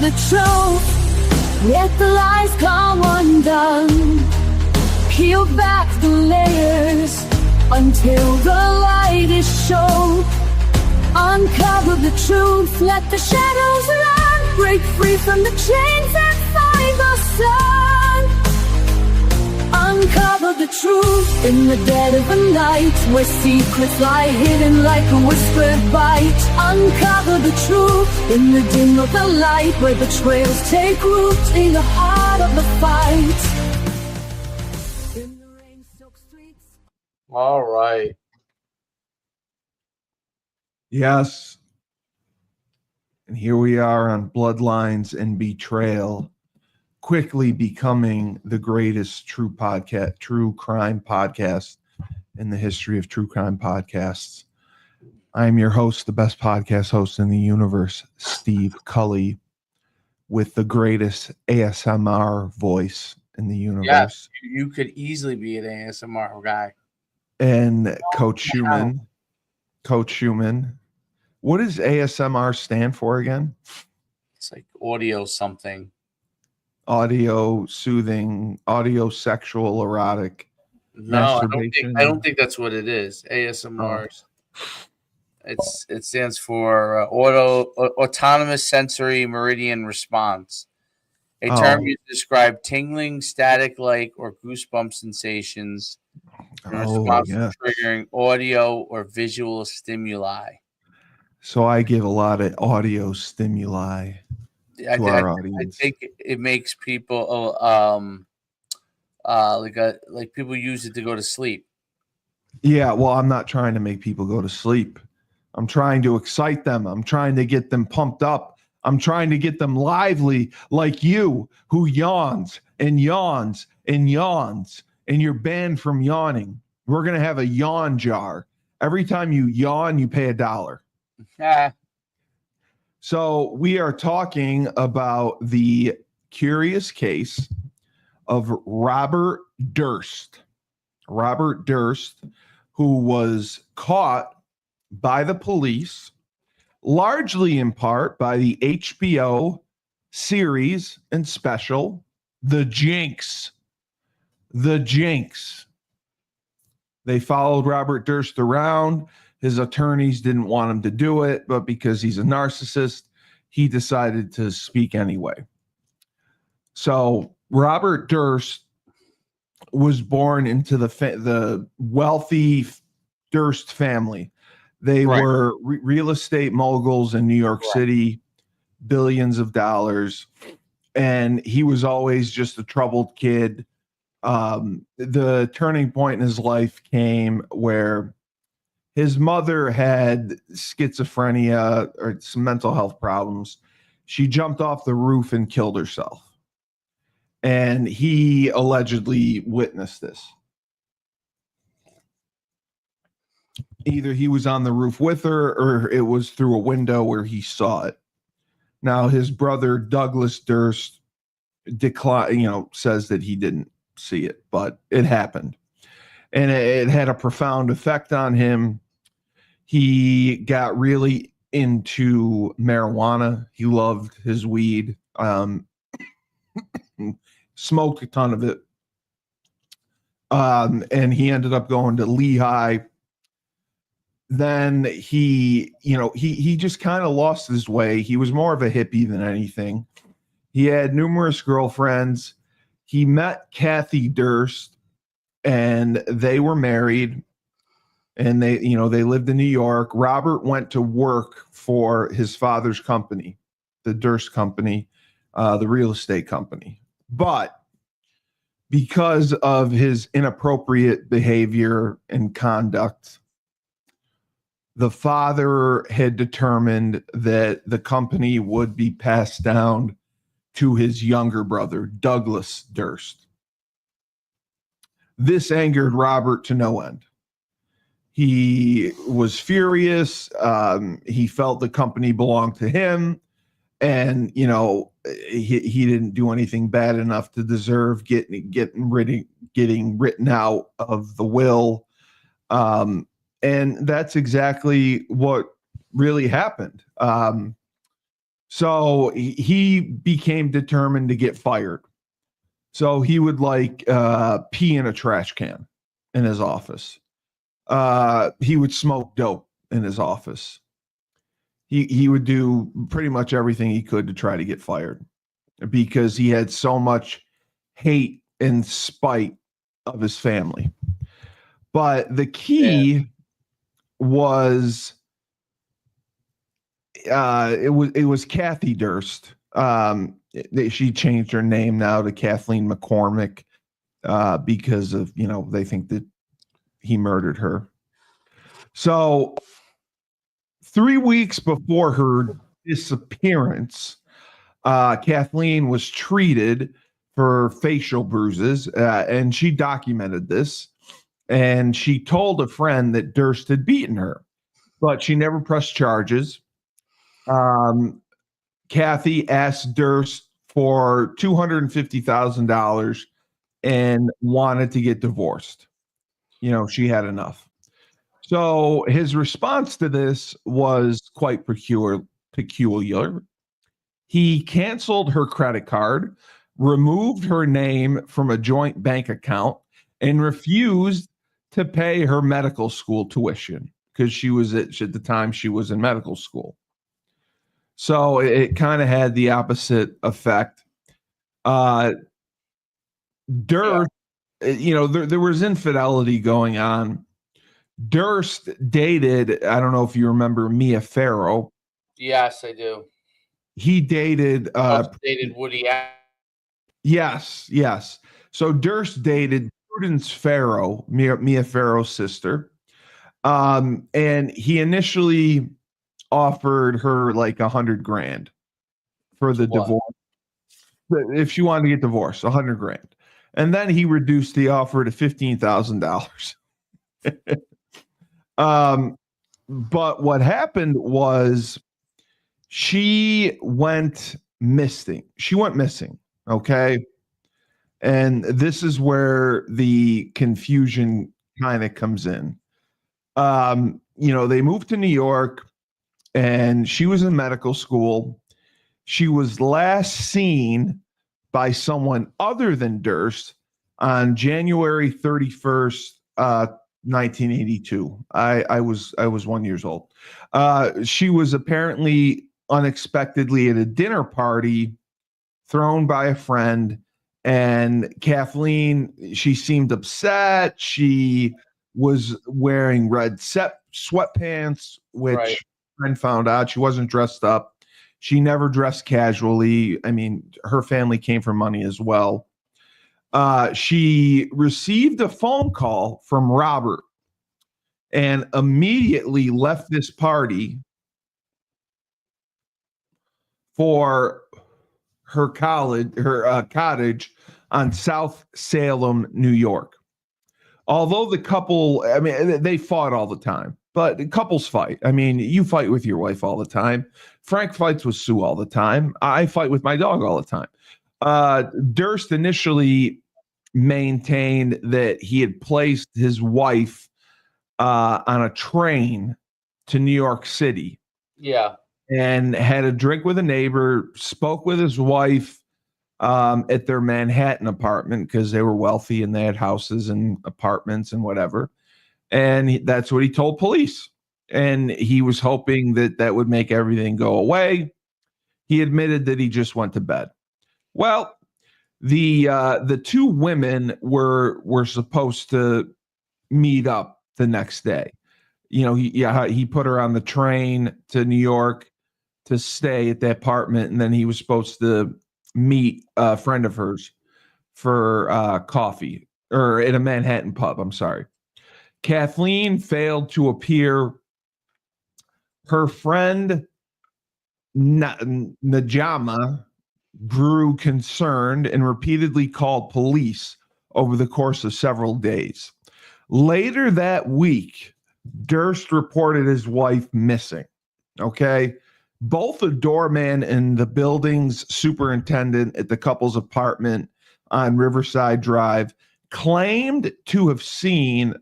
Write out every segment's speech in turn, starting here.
the truth, yet the lies come undone. Peel back the layers until the light is shown. Uncover the truth, let the shadows run. Break free from the chains and find the sun. Uncover the truth in the dead of the night, where secrets lie hidden like a whispered bite. Uncover the truth in the dim of the light, where betrayals take root in the heart of the fight. In the rain-soaked streets. All right. Yes. And here we are on Bloodlines and Betrayal, quickly becoming the greatest true crime podcast in the history of true crime podcasts. I'm your host, the best podcast host in the universe, Steve Cully, with the greatest ASMR voice in the universe. Yes, you could easily be an ASMR guy. And Coach Schumann. Coach Schumann. What does ASMR stand for again? It's like audio something. Audio soothing, audio sexual erotic. No, I don't think that's what it is. ASMR. It stands for autonomous sensory meridian response. A term used to describe tingling, static-like, or goosebump sensations in response to triggering audio or visual stimuli. So I give a lot of audio stimuli to our audience. I think it makes people like people use it to go to sleep. Yeah, well, I'm not trying to make people go to sleep. I'm trying to excite them. I'm trying to get them pumped up. I'm trying to get them lively, like you, who yawns and yawns and yawns, and you're banned from yawning. We're going to have a yawn jar. Every time you yawn, you pay $1. So we are talking about the curious case of Robert Durst. Robert Durst, who was caught by the police, largely in part by the HBO series and special, The Jinx. The Jinx. They followed Robert Durst around. His attorneys didn't want him to do it, but because he's a narcissist, he decided to speak anyway. So Robert Durst was born into the wealthy Durst family. They were real estate moguls in New York City, billions of dollars, and he was always just a troubled kid. The turning point in his life came where his mother had schizophrenia or some mental health problems. She jumped off the roof and killed herself. And he allegedly witnessed this. Either he was on the roof with her or it was through a window where he saw it. Now, his brother, Douglas Durst, says that he didn't see it, but it happened. And it had a profound effect on him. He got really into marijuana. He loved his weed. Smoked a ton of it. And he ended up going to Lehigh. Then he just kind of lost his way. He was more of a hippie than anything. He had numerous girlfriends. He met Kathy Durst, and they were married. And they lived in New York. Robert went to work for his father's company, the Durst Company, the real estate company. But because of his inappropriate behavior and conduct, the father had determined that the company would be passed down to his younger brother, Douglas Durst. This angered Robert to no end. He was furious. He felt the company belonged to him. And, he didn't do anything bad enough to deserve getting written out of the will. And that's exactly what really happened. So he became determined to get fired. So he would pee in a trash can in his office. He would smoke dope in his office. He would do pretty much everything he could to try to get fired because he had so much hate and spite of his family. But the key was it was Kathy Durst. She changed her name now to Kathleen McCormick because of, they think that he murdered her. So 3 weeks before her disappearance, Kathleen was treated for facial bruises, and she documented this. And she told a friend that Durst had beaten her, but she never pressed charges. Kathy asked Durst for $250,000 and wanted to get divorced. She had enough. So his response to this was quite peculiar. He canceled her credit card, removed her name from a joint bank account, and refused to pay her medical school tuition because she was at the time she was in medical school. So it kind of had the opposite effect. Durst, there was infidelity going on. Durst dated, I don't know if you remember Mia Farrow. Yes, I do. He dated Woody Allen. Yes. So Durst dated Prudence Farrow, Mia Farrow's sister. And he initially offered her like $100,000 for the divorce. If she wanted to get divorced, $100,000. And then he reduced the offer to $15,000. But what happened was she went missing. Okay. And this is where the confusion kind of comes in. They moved to New York and she was in medical school. She was last seen by someone other than Durst on January 31st, 1982. I was 1 year old. She was apparently unexpectedly at a dinner party thrown by a friend, and Kathleen, she seemed upset. She was wearing red sweatpants, which friend found out she wasn't dressed up. She never dressed casually. I mean, her family came from money as well. She received a phone call from Robert and immediately left this party for her cottage on South Salem, New York. Although the couple, I mean, they fought all the time, but couples fight. I mean, you fight with your wife all the time. Frank fights with Sue all the time. I fight with my dog all the time. Durst initially maintained that he had placed his wife on a train to New York City. Yeah. And had a drink with a neighbor, spoke with his wife at their Manhattan apartment because they were wealthy and they had houses and apartments and whatever. And that's what he told police. And he was hoping that would make everything go away. He admitted that he just went to bed. Well, the two women were supposed to meet up the next day. He put her on the train to New York to stay at the apartment, and then he was supposed to meet a friend of hers for coffee, or at a Manhattan pub. I'm sorry. Kathleen failed to appear. Her friend Najama grew concerned and repeatedly called police over the course of several days. Later that week, Durst reported his wife missing. Okay. Both the doorman and the building's superintendent at the couple's apartment on Riverside Drive claimed to have seen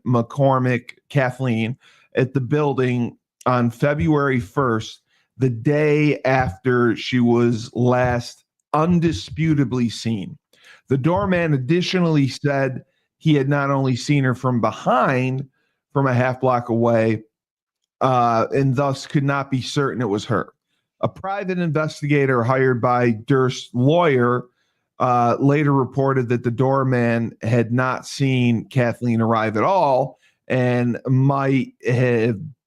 Kathleen, at the building on February 1st, the day after she was last undisputably seen. The doorman additionally said he had not only seen her from behind, from a half block away, and thus could not be certain it was her. A private investigator hired by Durst's lawyer later reported that the doorman had not seen Kathleen arrive at all and might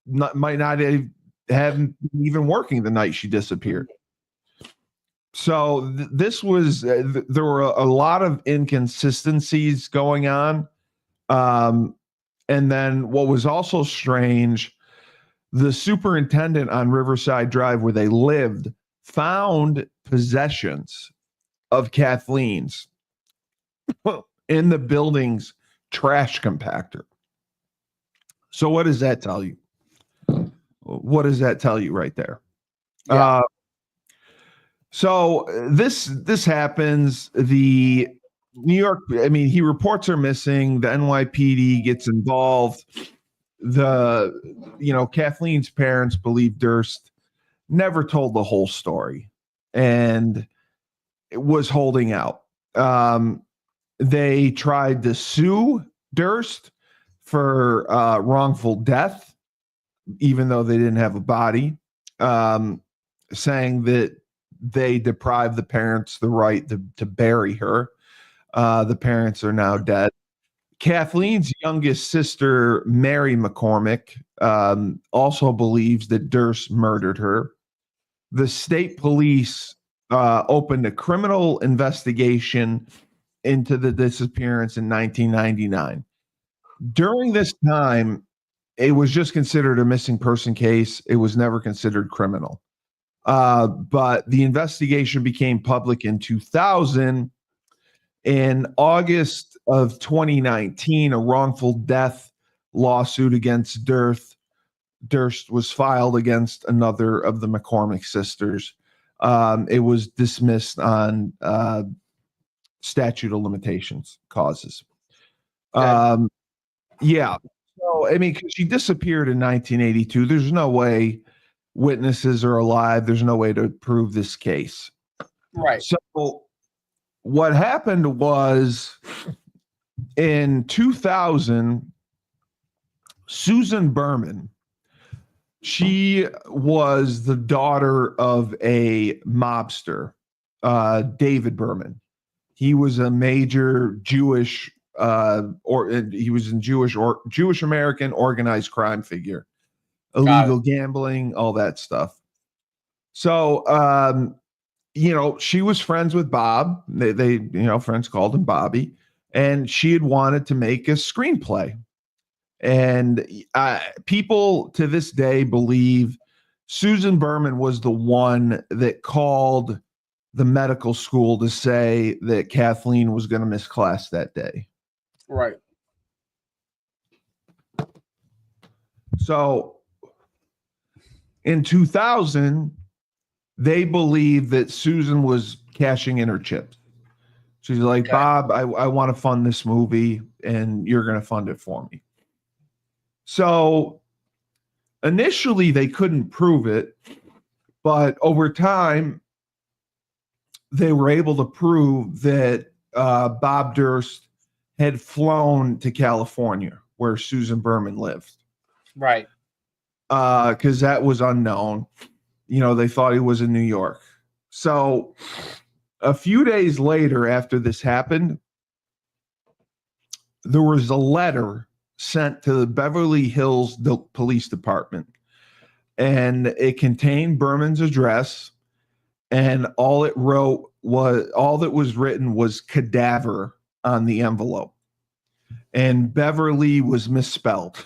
not have been even working the night she disappeared. So this was there were a lot of inconsistencies going on. And then what was also strange, the superintendent on Riverside Drive where they lived found possessions of Kathleen's in the building's trash compactor. So what does that tell you? What does that tell you right there? Yeah. So this happens. The New York, he reports her missing. The NYPD gets involved. Kathleen's parents believe Durst never told the whole story and it was holding out. They tried to sue Durst for wrongful death, even though they didn't have a body, saying that they deprived the parents the right to bury her. The parents are now dead. Kathleen's youngest sister, Mary McCormick, also believes that Durst murdered her. The state police opened a criminal investigation into the disappearance in 1999. During this time, it was just considered a missing person case. It was never considered criminal. But the investigation became public in 2000. In August of 2019, a wrongful death lawsuit against Durst was filed against another of the McCormick sisters. It was dismissed on statute of limitations causes. Okay. Yeah. So, because she disappeared in 1982, there's no way witnesses are alive. There's no way to prove this case. Right. So what happened was in 2000, Susan Berman, she was the daughter of a mobster, David Berman. He was a major Jewish, he was in Jewish American organized crime figure, illegal gambling, all that stuff. So, she was friends with Bob. They friends called him Bobby, and she had wanted to make a screenplay. And people to this day believe Susan Berman was the one that called the medical school to say that Kathleen was going to miss class that day. Right. So in 2000, they believe that Susan was cashing in her chips. She's like, okay, Bob, I want to fund this movie and you're going to fund it for me. So initially they couldn't prove it, but over time they were able to prove that Bob Durst had flown to California where Susan Berman lived. Right. Because that was unknown. They thought he was in New York. So a few days later after this happened, there was a letter sent to the Beverly Hills Police Department, and it contained Berman's address, and all that was written was cadaver on the envelope, and Beverly was misspelled.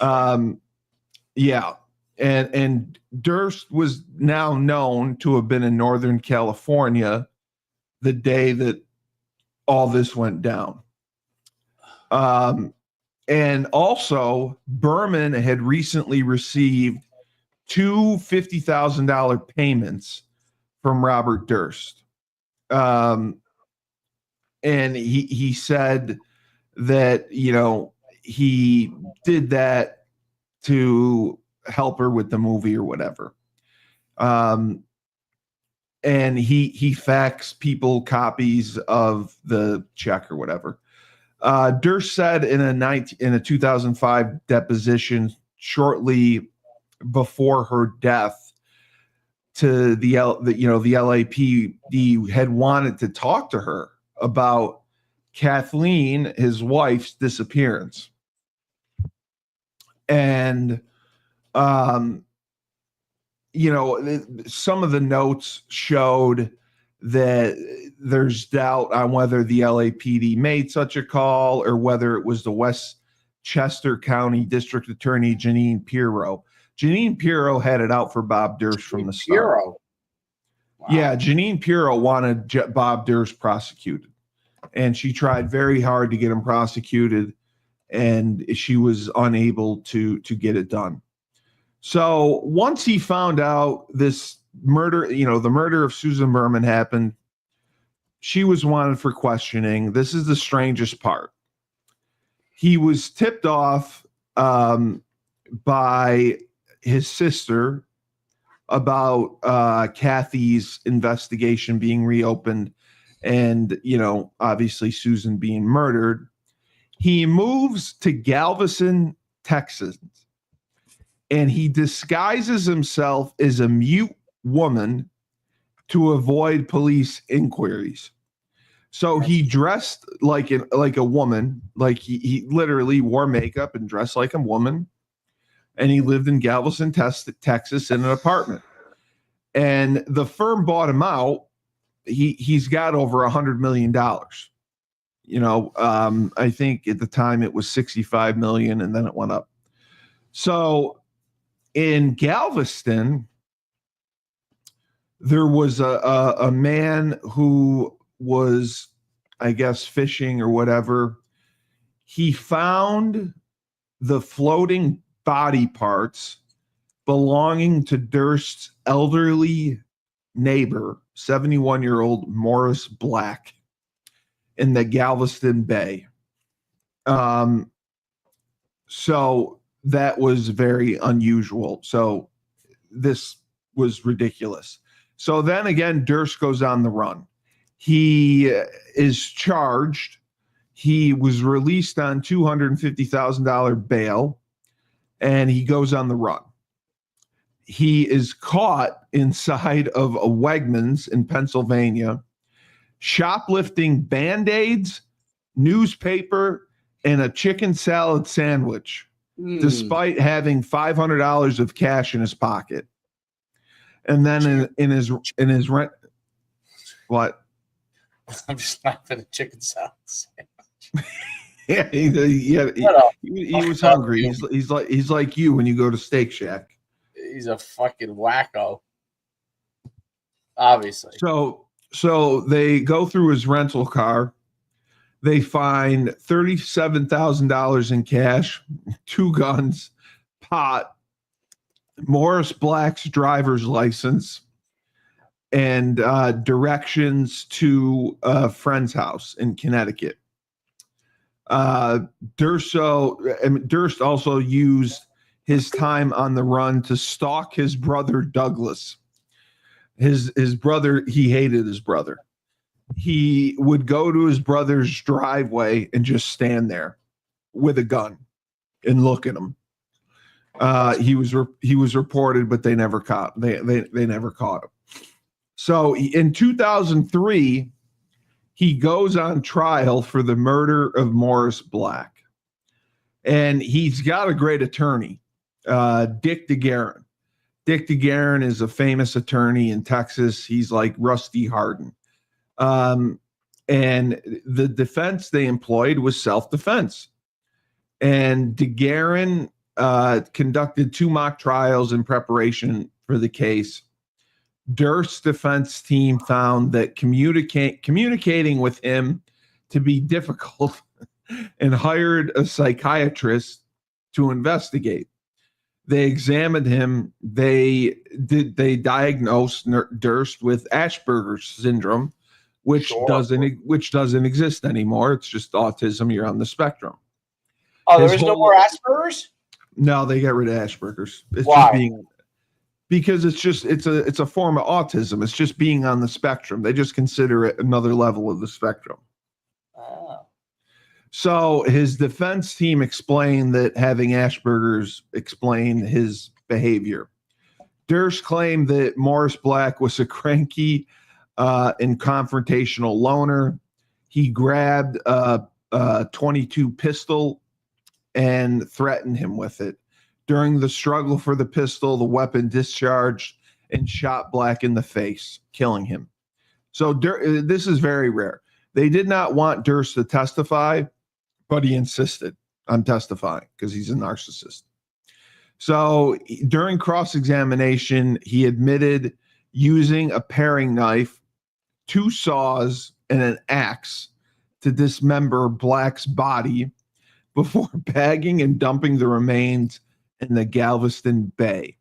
Yeah. And Durst was now known to have been in Northern California the day that all this went down. And also, Berman had recently received two $50,000 payments from Robert Durst. And he said that, he did that to help her with the movie or whatever. And he faxed people copies of the check or whatever. Durst said in a 2005 deposition shortly before her death to the LAPD had wanted to talk to her about Kathleen, his wife's disappearance. And, some of the notes showed that there's doubt on whether the LAPD made such a call or whether it was the Westchester County District Attorney, Janine Pirro. Janine Pirro had it out for Bob Durst from the start. Wow. Yeah, Janine Pirro wanted Bob Durst prosecuted, and she tried very hard to get him prosecuted, and she was unable to get it done. So once he found out this murder, the murder of Susan Berman happened, she was wanted for questioning. This is the strangest part. He was tipped off by his sister about Kathy's investigation being reopened and, obviously Susan being murdered. He moves to Galveston, Texas, and he disguises himself as a mute woman to avoid police inquiries. So he dressed like a woman, like he literally wore makeup and dressed like a woman. And he lived in Galveston, Texas in an apartment. And the firm bought him out. He's got over $100 million. I think at the time it was 65 million and then it went up. So in Galveston, there was a man who was, I guess, fishing or whatever. He found the floating body parts belonging to Durst's elderly neighbor, 71-year-old Morris Black, in the Galveston Bay. So that was very unusual. So this was ridiculous. So then again, Durst goes on the run. He is charged. He was released on $250,000 bail, and he goes on the run. He is caught inside of a Wegmans in Pennsylvania, shoplifting Band-Aids, newspaper, and a chicken salad sandwich, despite having $500 of cash in his pocket. And then in his rent, what? I'm just laughing at chicken salad sandwich. Yeah, he was hungry. He's like you when you go to Steak Shack. He's a fucking wacko. Obviously. So they go through his rental car. They find $37,000 in cash, 2 guns, pot, Morris Black's driver's license, and directions to a friend's house in Connecticut. Durst also used his time on the run to stalk his brother Douglas. His brother, he hated his brother. He would go to his brother's driveway and just stand there with a gun and look at him. He was reported, but they never caught. They never caught him. So in 2003, he goes on trial for the murder of Morris Black, and he's got a great attorney, Dick DeGuerin. Dick DeGuerin is a famous attorney in Texas. He's like Rusty Hardin. And the defense they employed was self-defense. And DeGuerin conducted 2 mock trials in preparation for the case. Durst's defense team found that communicating with him to be difficult and hired a psychiatrist to investigate. They examined him. They diagnosed Durst with Asperger's syndrome, which doesn't exist anymore. It's just autism. You're on the spectrum. Oh, there is no more Asperger's? No, they got rid of Asperger's. It's Why? just Because it's a form of autism. It's just being on the spectrum. They just consider it another level of the spectrum. Oh. So his defense team explained that having Asperger's explained his behavior. Durst claimed that Morris Black was a cranky and confrontational loner. He grabbed a .22 pistol and threatened him with it. During the struggle for the pistol, the weapon discharged and shot Black in the face, killing him. So this is very rare. They did not want Durst to testify, but he insisted on testifying because he's a narcissist. So during cross-examination, he admitted using a paring knife, 2 saws, and an axe to dismember Black's body before bagging and dumping the remains in the Galveston Bay.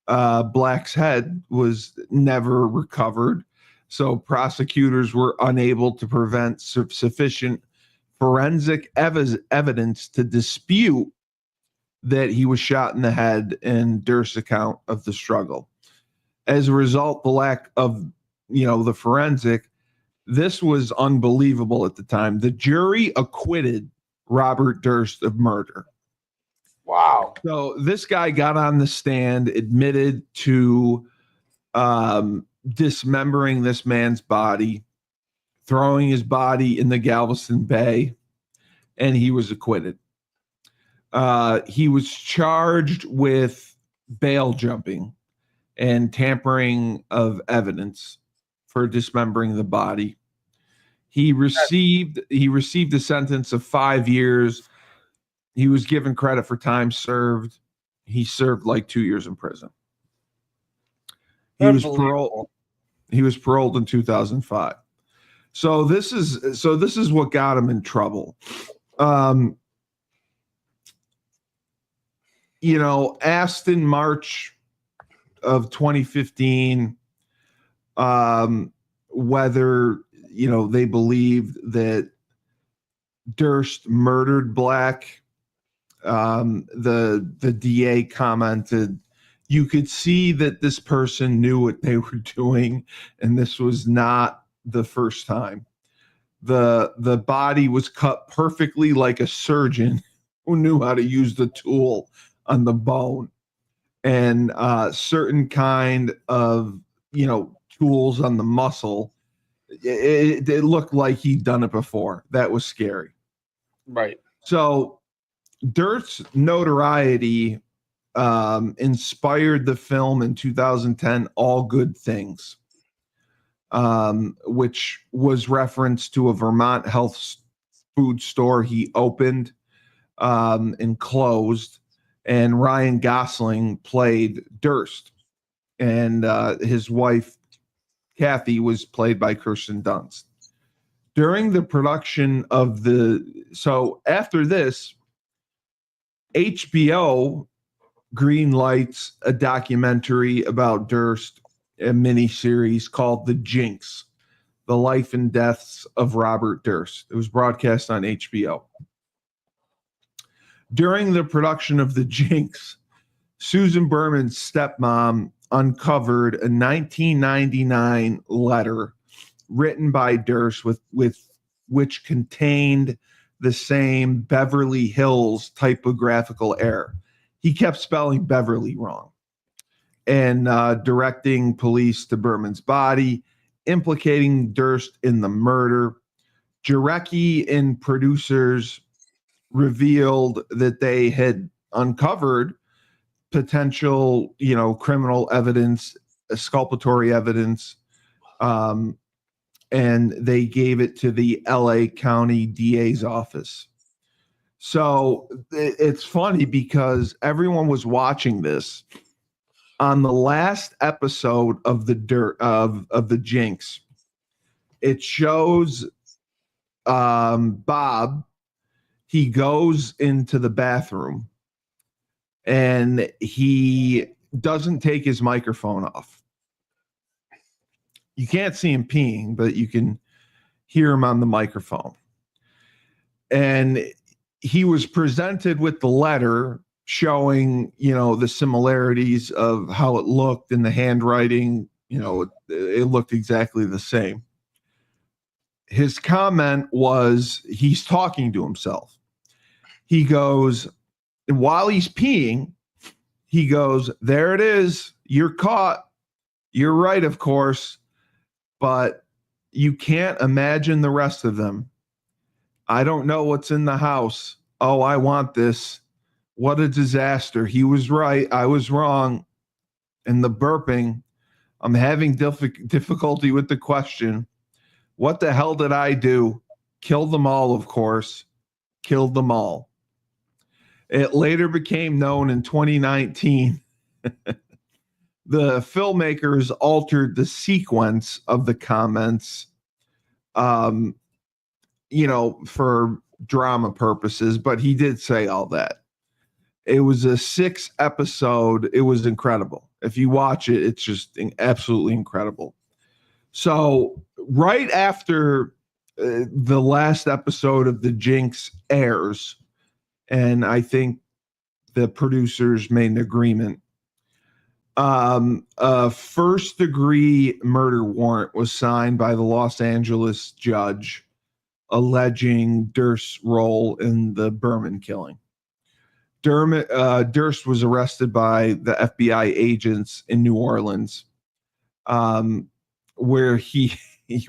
Black's head was never recovered, so prosecutors were unable to prevent sufficient forensic evidence to dispute that he was shot in the head in Durst's account of the struggle. As a result, the lack of, the forensic, this was unbelievable at the time. The jury acquitted Robert Durst of murder. Wow. So this guy got on the stand, admitted to dismembering this man's body, throwing his body in the Galveston Bay, and he was acquitted. He was charged with bail jumping and tampering of evidence for dismembering the body. He received a sentence of 5 years. He was given credit for time served. He served like 2 years in prison. He was paroled in 2005. So this is what got him in trouble. Asked in March of 2015 whether they believed that Durst murdered Black. The DA commented, "You could see that this person knew what they were doing, and this was not the first time. The body was cut perfectly like a surgeon who knew how to use the tool on the bone, and certain kind of tools on the muscle. It looked like he'd done it before. That was scary." Right. So Durst's notoriety inspired the film in 2010, All Good Things, which was reference to a Vermont health food store he opened and closed, and Ryan Gosling played Durst, and his wife Kathy was played by Kirsten Dunst. During the production of after this, HBO greenlights a documentary about Durst, a miniseries called The Jinx, The Life and Deaths of Robert Durst. It was broadcast on HBO. During the production of The Jinx, Susan Berman's stepmom uncovered a 1999 letter written by Durst with which contained the same Beverly Hills typographical error. He kept spelling Beverly wrong, and directing police to Berman's body, implicating Durst in the murder. Jarecki and producers revealed that they had uncovered potential, criminal evidence, exculpatory evidence, and they gave it to the LA County DA's office. So it's funny because everyone was watching this. On the last episode of the Jinx, it shows Bob. He goes into the bathroom and he doesn't take his microphone off. You can't see him peeing, but you can hear him on the microphone. And he was presented with the letter showing, the similarities of how it looked in the handwriting. It looked exactly the same. His comment was, he's talking to himself. He goes, while he's peeing, he goes, "There it is. You're caught. You're right, of course, but you can't imagine the rest of them. I don't know what's in the house. Oh, I want this. What a disaster. He was right. I was wrong." And the burping, I'm having difficulty with the question. What the hell did I do? Killed them all, of course. Killed them all. It later became known in 2019. The filmmakers altered the sequence of the comments, for drama purposes, but he did say all that. It was a 6 episode. It was incredible. If you watch it, it's just absolutely incredible. So right after the last episode of The Jinx airs, and I think the producers made an agreement, a first-degree murder warrant was signed by the Los Angeles judge alleging Durst's role in the Berman killing. Durst was arrested by the FBI agents in New Orleans, where he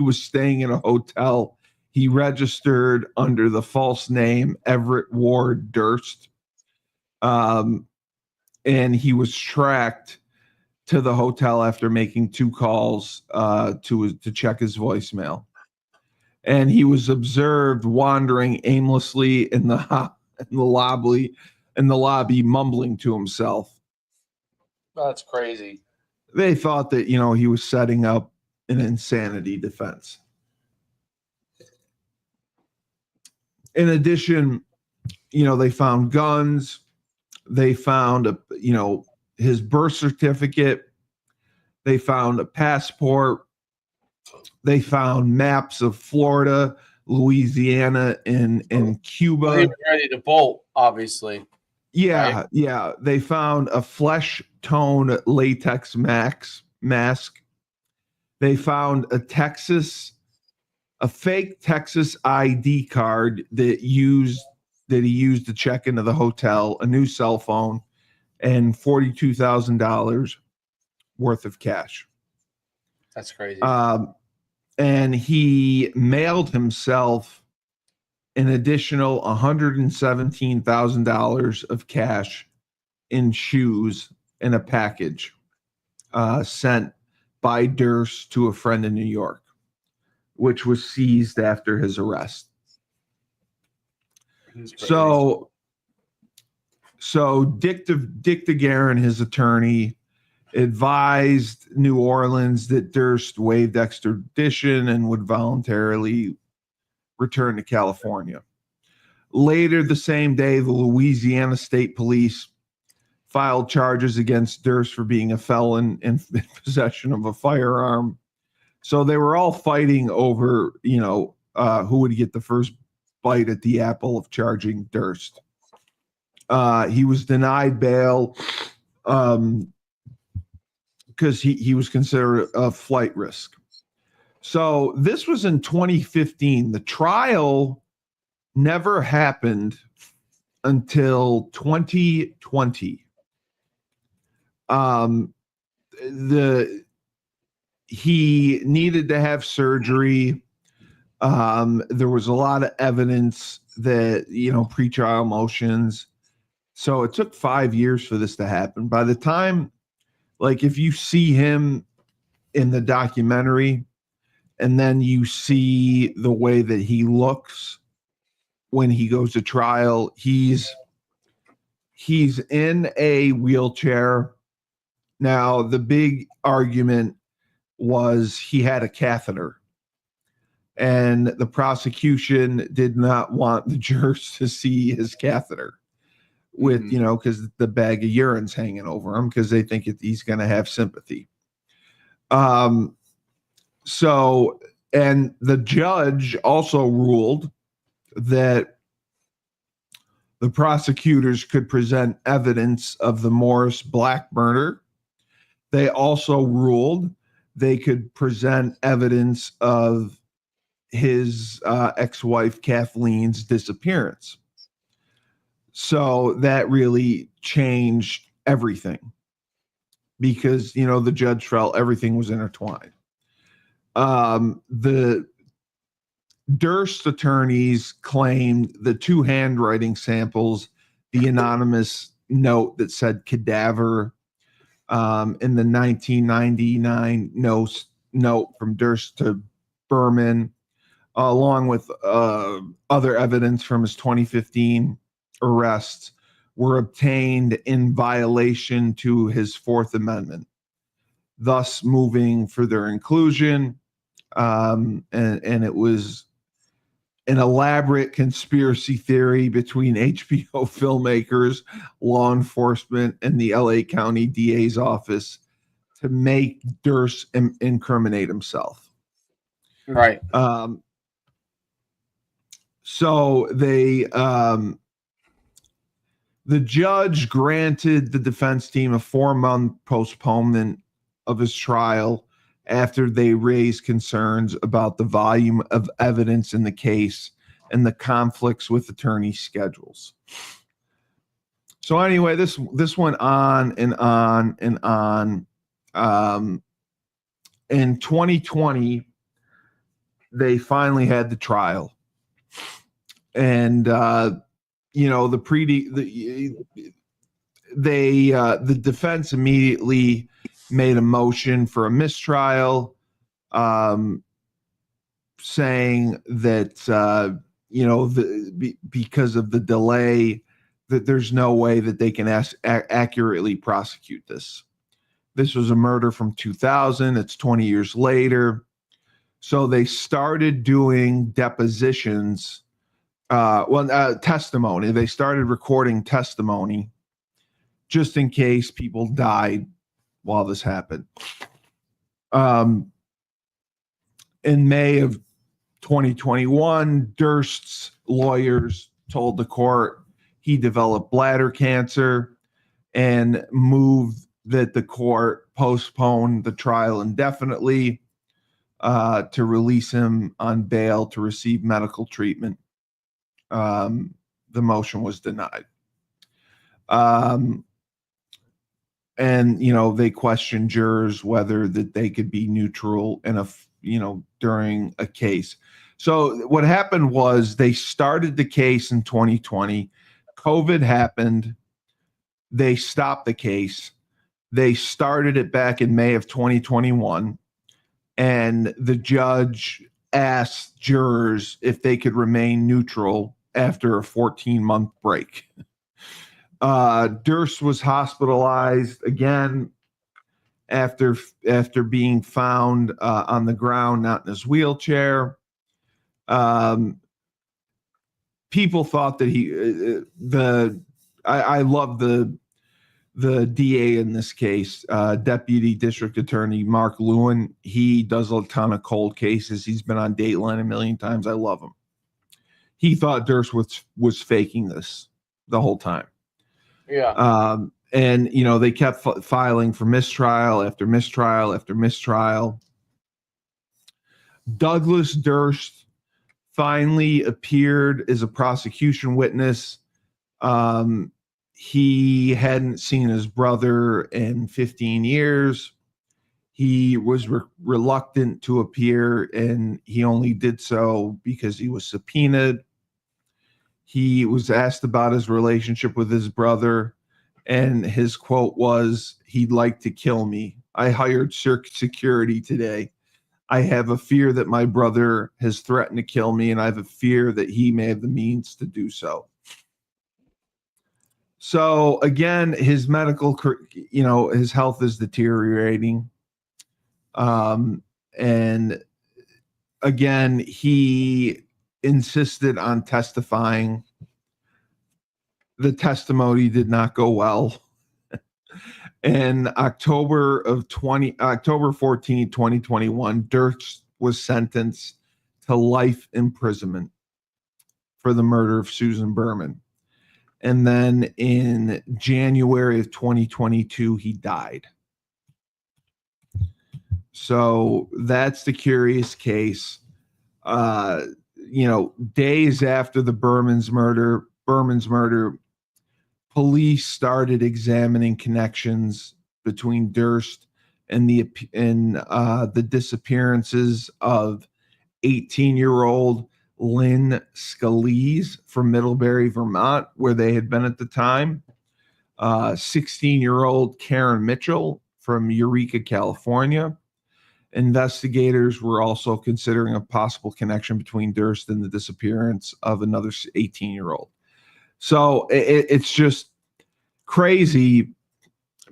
was staying in a hotel. He registered under the false name Everett Ward Durst, and he was tracked to the hotel after making 2 calls to check his voicemail. And he was observed wandering aimlessly in the lobby, mumbling to himself. That's crazy. They thought that, he was setting up an insanity defense. In addition, they found guns. They found his birth certificate. They found a passport. They found maps of Florida, Louisiana, and Cuba. Well, he was ready to bolt, obviously. Yeah, right? Yeah. They found a flesh tone latex mask. They found a fake Texas ID card that he used to check into the hotel, a new cell phone, and $42,000 worth of cash. That's crazy. And he mailed himself an additional $117,000 of cash in shoes in a package sent by Durst to a friend in New York, which was seized after his arrest. So Dick DeGuerin, his attorney, advised New Orleans that Durst waived extradition and would voluntarily return to California. Later the same day, the Louisiana State Police filed charges against Durst for being a felon in possession of a firearm. So they were all fighting over, who would get the first bite at the apple of charging Durst. He was denied bail because he was considered a flight risk. So this was in 2015. The trial never happened until 2020. He needed to have surgery. There was a lot of evidence that, pretrial motions. So it took 5 years for this to happen. By the time, if you see him in the documentary and then you see the way that he looks when he goes to trial, he's in a wheelchair. Now, the big argument was he had a catheter, and the prosecution did not want the jurors to see his catheter with, because the bag of urine's hanging over him, because they think he's going to have sympathy. So, and the judge also ruled that The prosecutors could present evidence of the Morris Black murder. They also ruled they could present evidence of his ex-wife Kathleen's disappearance. So that really changed everything because, you know, the judge felt everything was intertwined. The Durst attorneys claimed the two handwriting samples, the anonymous note that said cadaver in the 1999 note from Durst to Berman, along with other evidence from his 2015 arrests, were obtained in violation to his Fourth Amendment, thus moving for their inclusion. And it was an elaborate conspiracy theory between HBO filmmakers, law enforcement, and the LA County DA's office to make Durst incriminate himself. Right. So the judge granted the defense team a 4-month postponement of his trial after they raised concerns about the volume of evidence in the case and the conflicts with attorney schedules. So anyway, this went on and on and on. In 2020, they finally had the trial. And you know, the defense immediately made a motion for a mistrial, saying that you know, because of the delay, that there's no way that they can accurately prosecute this. This was a murder from 2000. It's 20 years later. So they started doing depositions. Testimony. They started recording testimony just in case people died while this happened. In May of 2021, Durst's lawyers told the court he developed bladder cancer and moved that the court postpone the trial indefinitely to release him on bail to receive medical treatment. The motion was denied. And, you know, they questioned jurors whether that they could be neutral during a case. So what happened was they started the case in 2020. COVID happened. They stopped the case. They started it back in May of 2021. And the judge asked jurors if they could remain neutral after a 14-month break. Durst was hospitalized again after being found on the ground, not in his wheelchair. People thought that I love the DA in this case, Deputy District Attorney Mark Lewin. He does a ton of cold cases. He's been on Dateline a million times. I love him. He thought Durst was faking this the whole time. Yeah. And, you know, they kept filing for mistrial after mistrial after mistrial. Douglas Durst finally appeared as a prosecution witness. He hadn't seen his brother in 15 years. He was reluctant to appear, and he only did so because he was subpoenaed. He was asked about his relationship with his brother, and his quote was, "He'd like to kill me. I hired security today. I have a fear that my brother has threatened to kill me, and I have a fear that he may have the means to do so." So again, his medical, his health is deteriorating. And again, he insisted on testifying. The testimony did not go well. In October 14, 2021, Durst was sentenced to life imprisonment for the murder of Susan Berman. And then in January of 2022, he died. So that's the curious case. Days after the Berman's murder, police started examining connections between Durst and the disappearances of 18-year-old Lynn Scalise from Middlebury, Vermont, where they had been at the time. 16-year-old Karen Mitchell from Eureka, California. Investigators were also considering a possible connection between Durst and the disappearance of another 18-year-old. So it's just crazy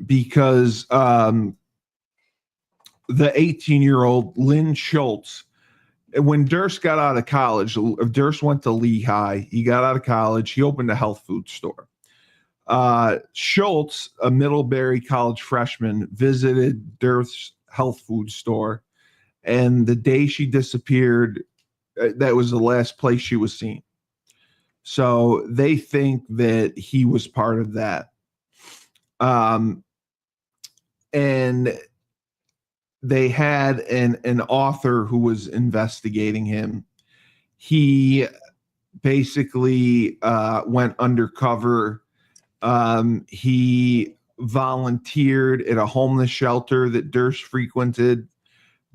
because the 18-year-old Lynn Schultz, when Durst got out of college, Durst went to Lehigh. He got out of college. He opened a health food store. Schultz, a Middlebury College freshman, visited Durst's health food store, and the day she disappeared, that was the last place she was seen. So they think that he was part of that. And they had an author who was investigating him. He basically went undercover. He volunteered at a homeless shelter that Durst frequented.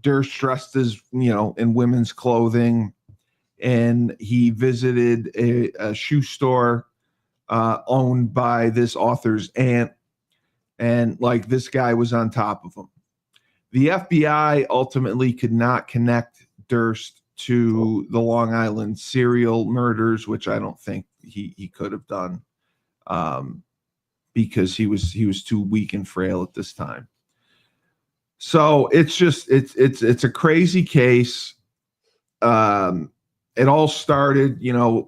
Durst dressed as, in women's clothing, and he visited a shoe store owned by this author's aunt, and this guy was on top of him. The FBI ultimately could not connect Durst to the Long Island serial murders, which I don't think he could have done, because he was too weak and frail at this time. So it's a crazy case. It all started,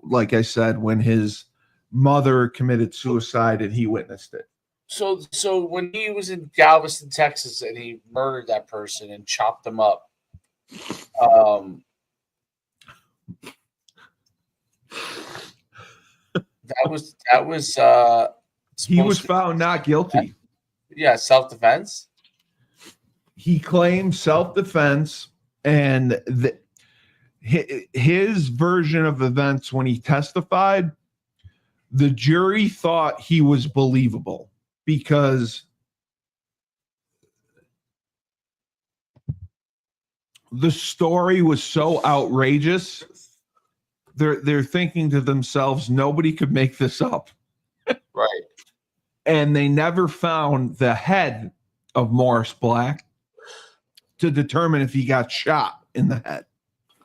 like I said, when his mother committed suicide and he witnessed it. So when he was in Galveston, Texas, and he murdered that person and chopped them up, that was he was found not guilty. Yeah, self-defense. He claimed self-defense, and his version of events when he testified, the jury thought he was believable because the story was so outrageous. They're thinking to themselves, nobody could make this up. Right. And they never found the head of Morris Black to determine if he got shot in the head.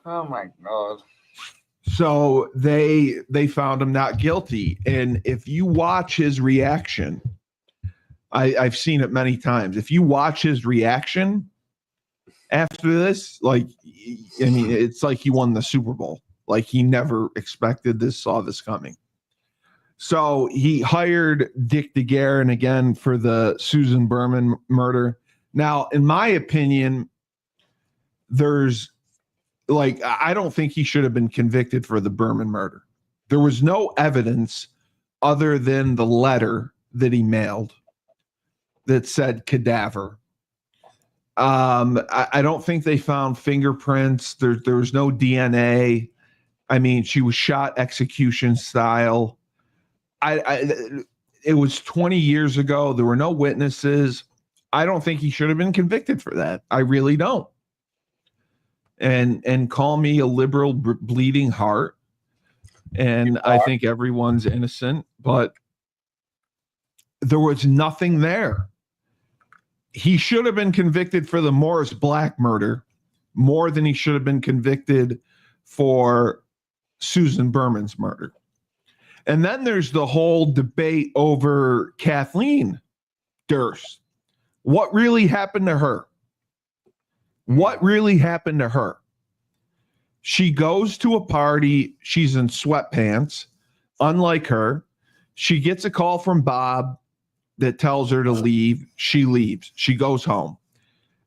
Oh my God. So they found him not guilty. And if you watch his reaction, I've seen it many times. If you watch his reaction after this, it's like he won the Super Bowl. Like he never expected this, saw this coming. So he hired Dick DeGuerin again for the Susan Berman murder. Now, in my opinion, I don't think he should have been convicted for the Berman murder. There was no evidence other than the letter that he mailed that said cadaver. I don't think they found fingerprints. There was no DNA. I mean, she was shot execution style. It was 20 years ago. There were no witnesses. I don't think he should have been convicted for that. I really don't. And call me a liberal bleeding heart. And I think everyone's innocent, but there was nothing there. He should have been convicted for the Morris Black murder more than he should have been convicted for Susan Berman's murder. And then there's the whole debate over Kathleen Durst. What really happened to her? What really happened to her? She goes to a party. She's in sweatpants. Unlike her, she gets a call from Bob that tells her to leave. She leaves. She goes home.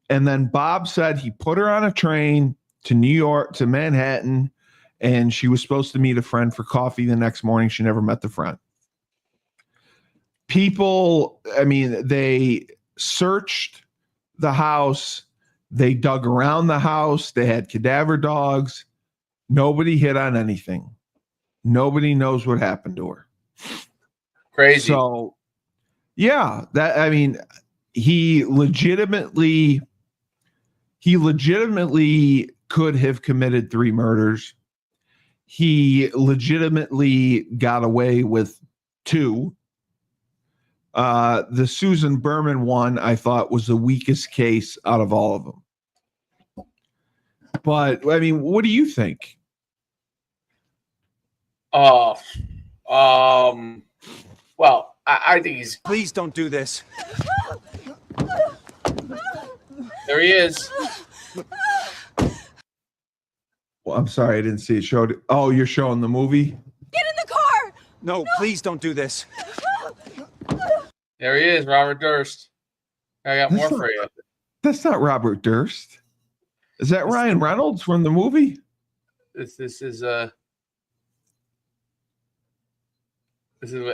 And then Bob said he put her on a train to New York, to Manhattan, and she was supposed to meet a friend for coffee the next morning. She never met the friend. people, I mean, they searched the house. They dug around the house. They had cadaver dogs. Nobody hit on anything. Nobody knows what happened to her. Crazy. So, yeah, he legitimately could have committed 3 murders. He legitimately got away with 2. The Susan Berman one, I thought, was the weakest case out of all of them. But I mean, what do you think? Well, I think he's. Please don't do this. There he is. Well, I'm sorry, I didn't see it showed. Oh, you're showing the movie? Get in the car! No, please don't do this. There he is, Robert Durst. I got more for you. That's not Robert Durst. Is that Ryan Reynolds from the movie? This is what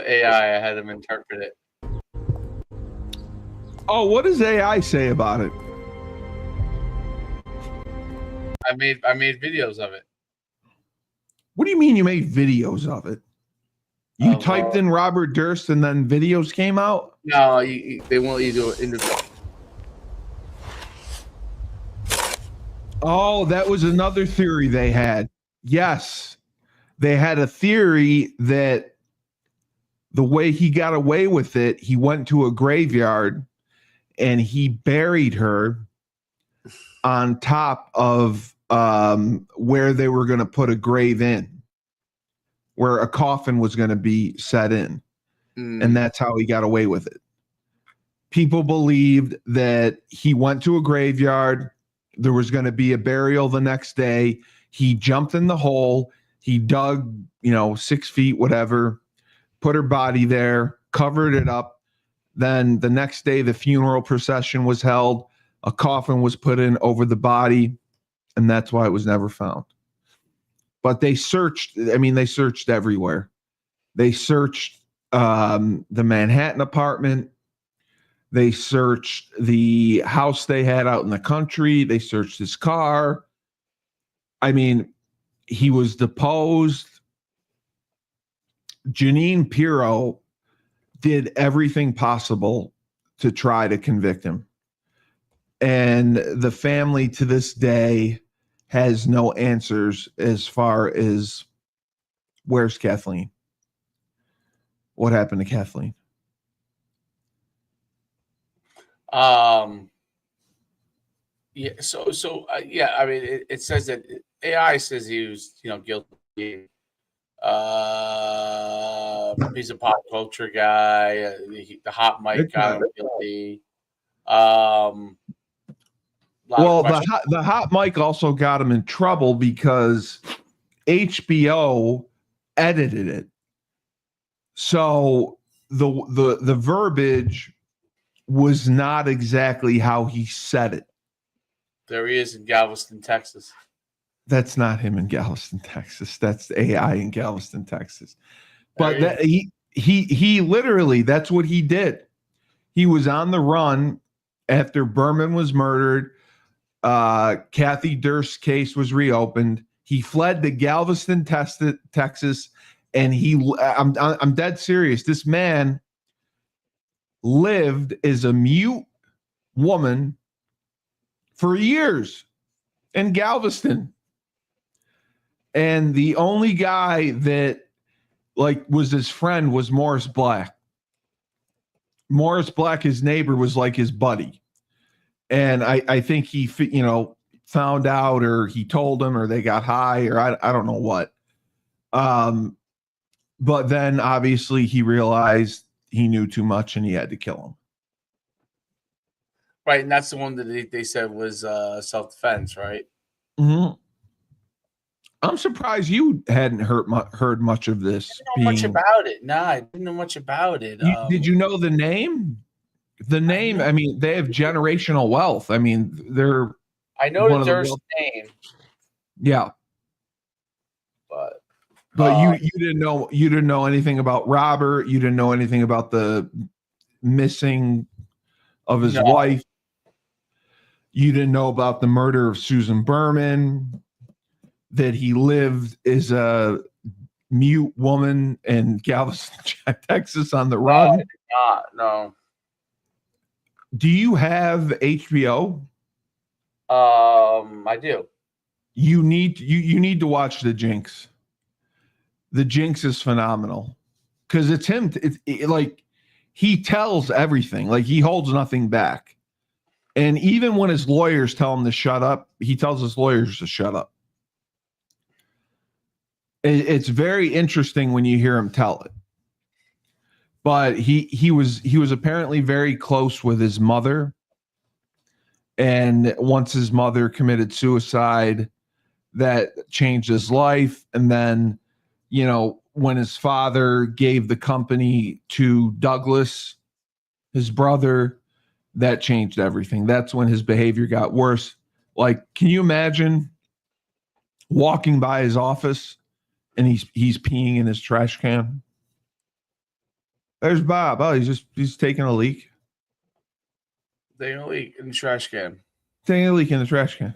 AI. I had him interpret it. Oh, what does AI say about it? I made videos of it. What do you mean you made videos of it? You typed in Robert Durst and then videos came out? No, they won't let you do it. Oh, that was another theory they had. Yes. They had a theory that the way he got away with it, he went to a graveyard and he buried her on top of where they were going to put a grave in, where a coffin was going to be set in. And that's how he got away with it. People believed that he went to a graveyard. There was going to be a burial the next day. He jumped in the hole. He dug, 6 feet, whatever, put her body there, covered it up. Then the next day, the funeral procession was held. A coffin was put in over the body, and that's why it was never found. But they searched everywhere. They searched the Manhattan apartment. They searched the house they had out in the country. They searched his car. I mean, he was deposed. Jeanine Pirro did everything possible to try to convict him. And the family to this day has no answers as far as where's Kathleen? What happened to Kathleen? Yeah. Yeah. I mean, it says that AI says he was, guilty. He's a pop culture guy. The hot mic got him guilty. Well, the hot mic also got him in trouble because HBO edited it. So the verbiage was not exactly how he said it. There he is in Galveston, Texas. That's not him in Galveston, Texas. That's AI in Galveston, Texas. But he literally, that's what he did. He was on the run after Berman was murdered. Kathy Durst's case was reopened. He fled to Galveston, Texas, and I'm dead serious. This man lived as a mute woman for years in Galveston. And the only guy that was his friend was Morris Black. Morris Black, his neighbor, was like his buddy. And I think he, found out, or he told him, or they got high, or I don't know what. But then obviously he realized he knew too much and he had to kill him. Right. And that's the one that they said was self-defense, right? Mm-hmm. I'm surprised you hadn't heard much of this. I didn't know much about it. No, I didn't know much about it. Did you know the name? The name, I mean, they have generational wealth. I mean, I know the Durst name. Yeah. But But you didn't know anything about Robert. You didn't know anything about the missing of his wife. You didn't know about the murder of Susan Berman, that he lived as a mute woman in Galveston, Texas on the run. No. Do you have HBO? I do. You need to watch The Jinx. The Jinx is phenomenal because it's him. Like he tells everything. Like he holds nothing back. And even when his lawyers tell him to shut up, he tells his lawyers to shut up. It's very interesting when you hear him tell it. But he was apparently very close with his mother. And once his mother committed suicide, that changed his life. And then, you know, when his father gave the company to Douglas, his brother, that changed everything. That's when his behavior got worse. Like, can you imagine walking by his office and he's peeing in his trash can? There's Bob. Oh, he's taking a leak. Taking a leak in the trash can. Taking a leak in the trash can.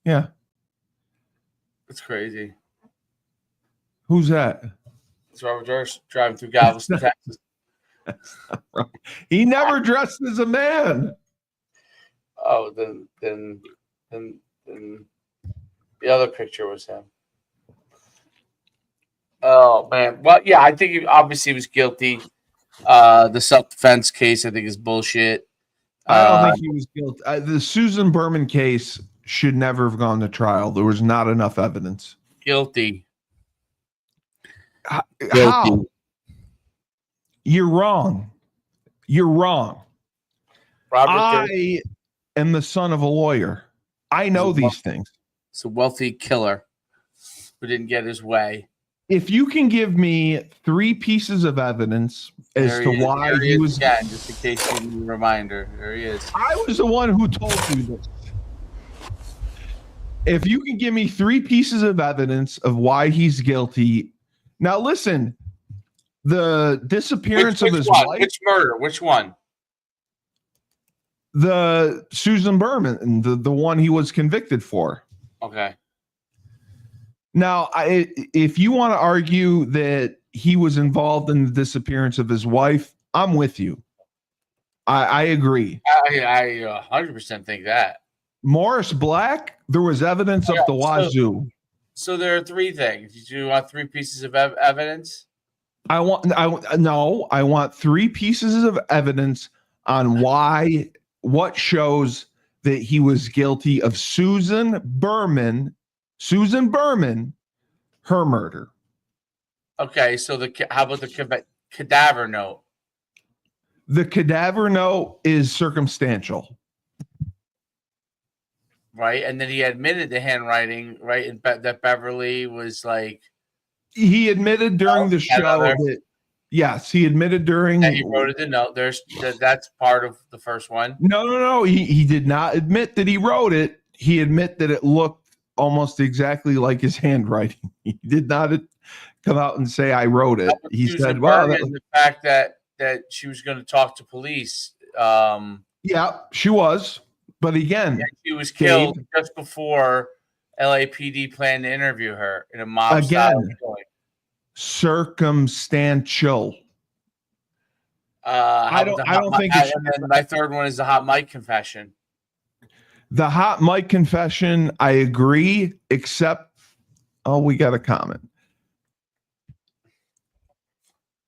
Yeah. That's crazy. Who's that? It's Robert Durst driving through Galveston, Texas. He never dressed as a man. Oh, then the other picture was him. Oh man. Well, yeah, I think he obviously was guilty. The self-defense case, I think, is bullshit. I don't think he was guilty. The Susan Berman case should never have gone to trial. There was not enough evidence. Guilty. How? You're wrong. You're wrong. I am the son of a lawyer. I know these things. It's a wealthy killer who didn't get his way. If you can give me 3 pieces of evidence as to why he was... Again, just in case you need a reminder. There he is. I was the one who told you this. If you can give me 3 pieces of evidence of why he's guilty... Now, listen, the disappearance of his wife... Which murder? Which one? The Susan Berman, the one he was convicted for. Okay. Now, if you want to argue that he was involved in the disappearance of his wife, I'm with you. I agree. I 100% think that. Morris Black, there was evidence up the wazoo. So there are 3 things. Did you want 3 pieces of evidence? I want 3 pieces of evidence on what shows that he was guilty of Susan Berman, her murder. Okay, so how about the cadaver note? The cadaver note is circumstantial. Right, and then he admitted the handwriting, right, and that Beverly was like... He admitted during the show that... Yes, he admitted during... And he wrote it in the note. That's part of the first one. No. He did not admit that he wrote it. He admitted that it looked almost exactly like his handwriting. He did not come out and say, I wrote it. He said, well... The fact that she was going to talk to police. Yeah, she was. But again... She was killed just before LAPD planned to interview her in a mob style killing. Circumstantial. I don't think it should. And my third one is the hot mic confession. The hot mic confession, I agree, except we got a comment.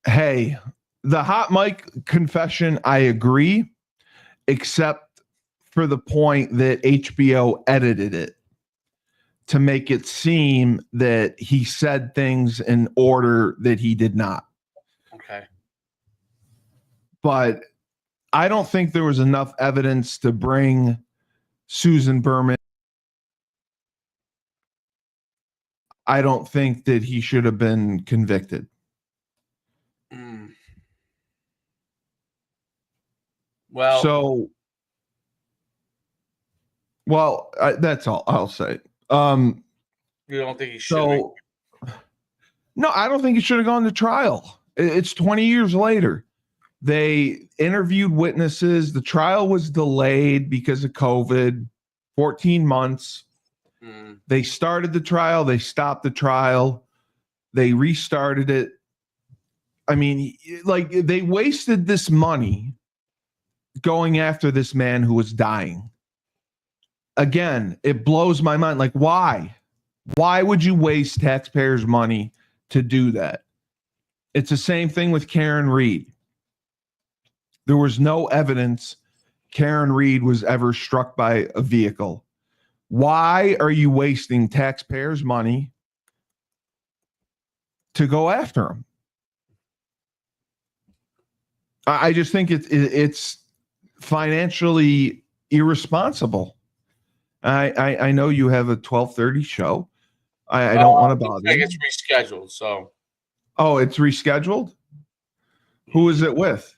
Hey, the hot mic confession, I agree, except for the point that HBO edited it to make it seem that he said things in order that he did not. Okay. But I don't think there was enough evidence to bring Susan Berman. I don't think that he should have been convicted. Well, that's all I'll say. You don't think he should? No, I don't think he should have gone to trial. It's 20 years later. They interviewed witnesses. The trial was delayed because of COVID, 14 months. They started the trial. They stopped the trial. They restarted it. I mean, like, they wasted this money going after this man who was dying. Again, it blows my mind. Like, why? Why would you waste taxpayers' money to do that? It's the same thing with Karen Reed. There was no evidence Karen Reed was ever struck by a vehicle. Why are you wasting taxpayers' money to go after him? I just think it's financially irresponsible. I know you have a 12:30 show. I don't want to bother you. It's rescheduled. So. Oh, it's rescheduled? Who is it with?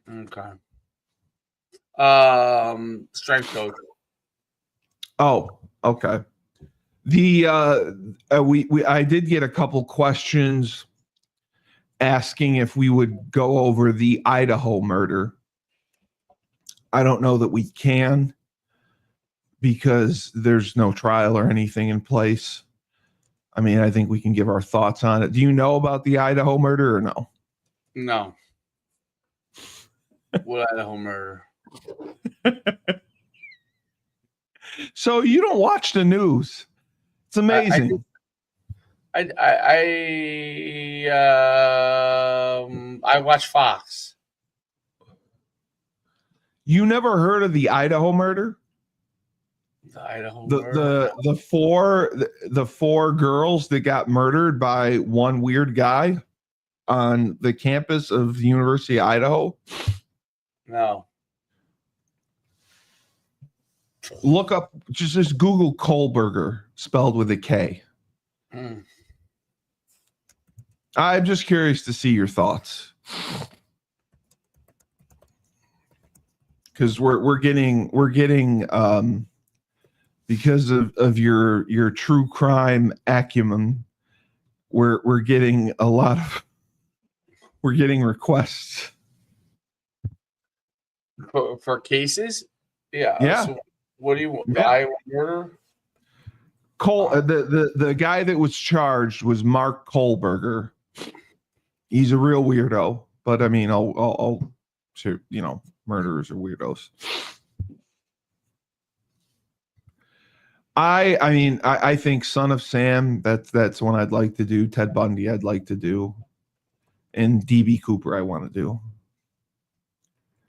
Okay. Strength coach. Oh, okay. I did get a couple questions asking if we would go over the Idaho murder. I don't know that we can because there's no trial or anything in place. I mean, I think we can give our thoughts on it. Do you know about the Idaho murder or no? No. What Idaho murder? So you don't watch the news. It's amazing. I watch Fox. You never heard of the Idaho murder? The Idaho murder? The four girls that got murdered by one weird guy on the campus of the University of Idaho? No. Look up, just Google Kohlberger, spelled with a K. I'm just curious to see your thoughts, because we're getting because of your true crime acumen, we're getting requests for cases. Yeah. So what do you want? Yeah. Iowa murder? The guy that was charged was Mark Kohlberger. He's a real weirdo, but I mean, I'll murderers are weirdos. I think Son of Sam, that's one I'd like to do. Ted Bundy I'd like to do, and DB Cooper I want to do.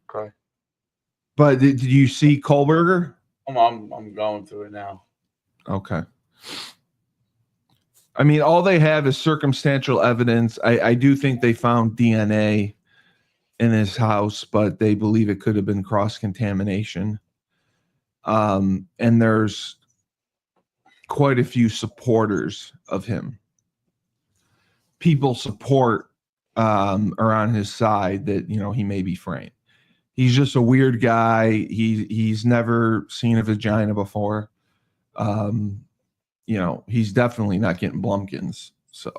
Okay. But did you see Kohlberger? I'm going through it now. Okay. I mean, all they have is circumstantial evidence. I do think they found DNA in his house, but they believe it could have been cross-contamination. And there's quite a few supporters of him. People are on his side that, he may be framed. He's just a weird guy. He's never seen a vagina before. He's definitely not getting Blumpkins. So,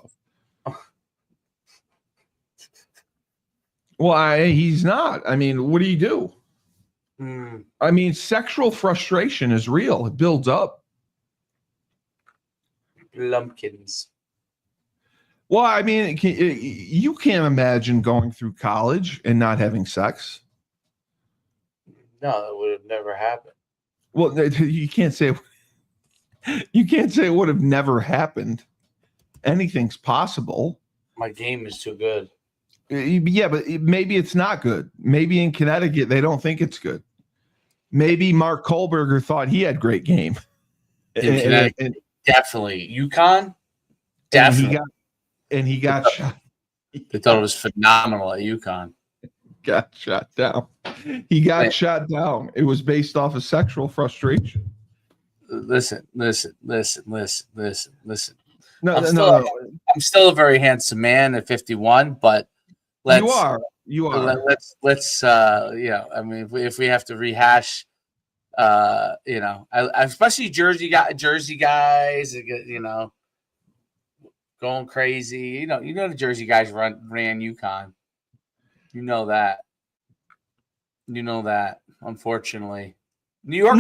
well, he's not. I mean, what do you do? I mean, sexual frustration is real. It builds up. Blumpkins. Well, I mean, you can't imagine going through college and not having sex. No, that would have never happened. Well, you can't say. You can't say it would have never happened. Anything's possible. My game is too good. Yeah, but maybe it's not good. Maybe in Connecticut they don't think it's good. Maybe Mark Kohlberger thought he had great game. In Connecticut, definitely. UConn, definitely. And he got shot. They thought it was phenomenal at UConn. Got shot down. He got shot down. It was based off of sexual frustration. Listen. No. I'm still a very handsome man at 51, but you are. Let's I mean, if we have to rehash You know, especially Jersey guys, you know, going crazy. You know the Jersey guys ran UConn. You know that. Unfortunately, New York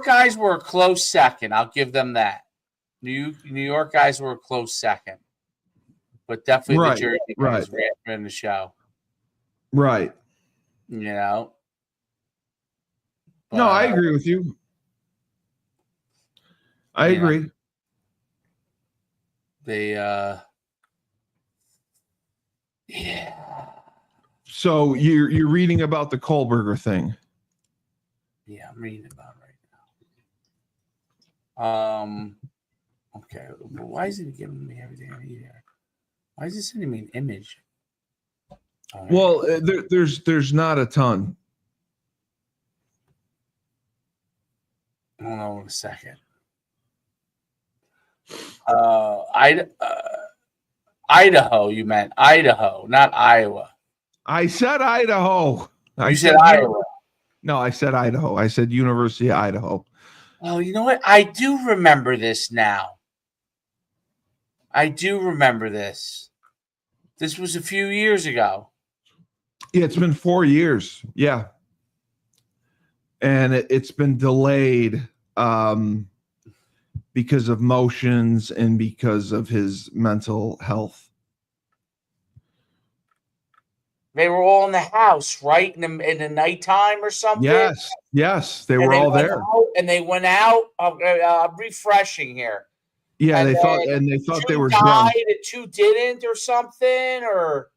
guys were a close second. I'll give them that. New York guys were a close second, but definitely the Jersey guys ran the show. Right. You know. But, no, I agree with you. I agree. They So you're reading about the Kohlberger thing. Yeah, I'm reading about it right now. Okay. Why is it giving me everything I need here? Why is it sending me an image? Right. Well, there's not a ton. Hold on a second. Idaho, you meant Idaho, not Iowa. I said Idaho. You said Iowa. No, I said Idaho. I said University of Idaho. Oh, you know what? I do remember this now. I do remember this. This was a few years ago. Yeah, it's been 4 years. Yeah. And it's been delayed because of motions and because of his mental health. They were all in the house, right? In the nighttime or something? Yes. They were all there. And they went out. Refreshing here. Yeah, and they thought they were died drunk. and 2 didn't or something, or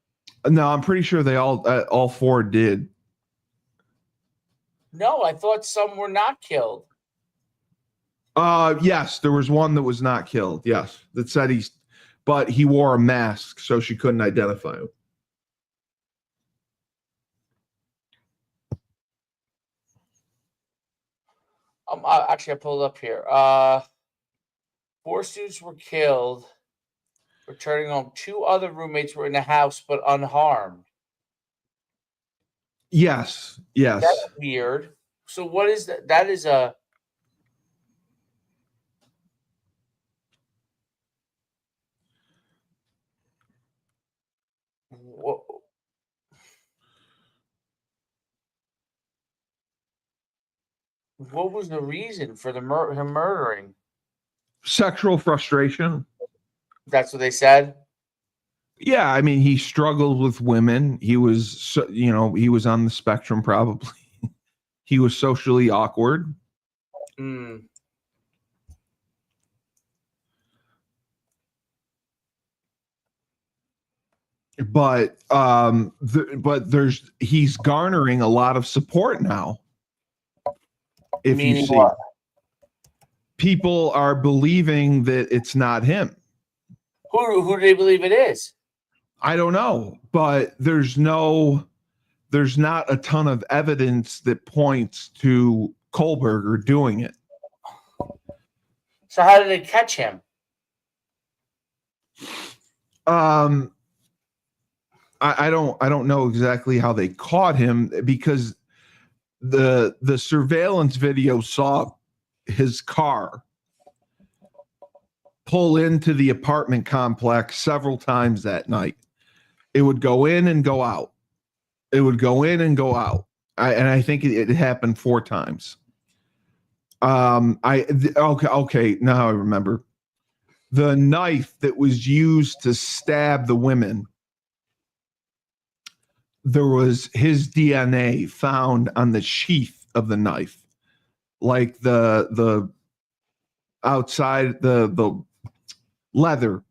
no, I'm pretty sure they all 4 did. No, I thought some were not killed. Yes, there was one that was not killed. Yes, that said but he wore a mask, so she couldn't identify him. Actually, I pulled up here. 4 students were killed. Returning home, 2 other roommates were in the house but unharmed. Yes. That's weird. So what is that? That is a. What was the reason for him murdering? Sexual frustration. That's what they said? Yeah, I mean, he struggled with women. He was, he was on the spectrum probably. He was socially awkward. But he's garnering a lot of support now. If you see, people are believing that it's not him. Who do they believe it is? I don't know, but there's not a ton of evidence that points to Kohlberger doing it. So how did they catch him? I don't know exactly how they caught him, because the surveillance video saw his car pull into the apartment complex several times that night. It would go in and go out. It would go in and go out. I think it happened 4 times. Okay. Now I remember. The knife that was used to stab the women, there was his DNA found on the sheath of the knife, like the outside, the leather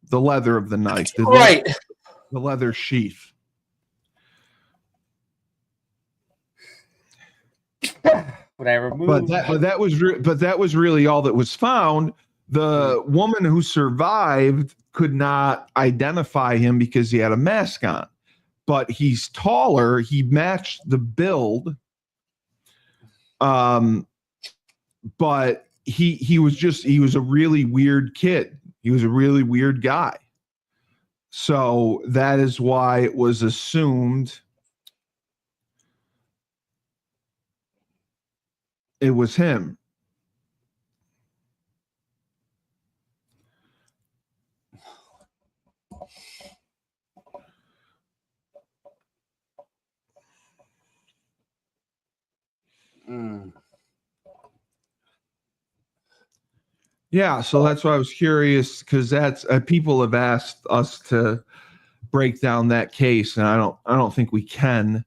of the knife, right? The leather sheath. But that was really all that was found. The woman who survived could not identify him because he had a mask on, but he's taller. He matched the build. But he was a really weird kid. He was a really weird guy. So that is why it was assumed It was him. Yeah, so that's why I was curious, because that's people have asked us to break down that case, and I don't think we can,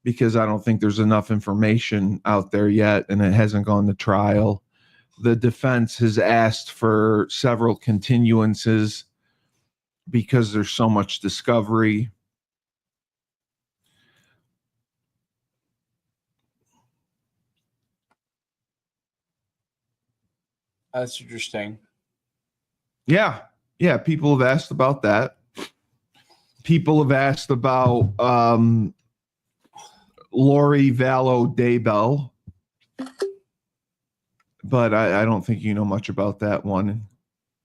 because I don't think there's enough information out there yet, and it hasn't gone to trial. The defense has asked for several continuances because there's so much discovery. That's interesting. Yeah. People have asked about that. People have asked about Lori Vallow Daybell, but I don't think you know much about that one.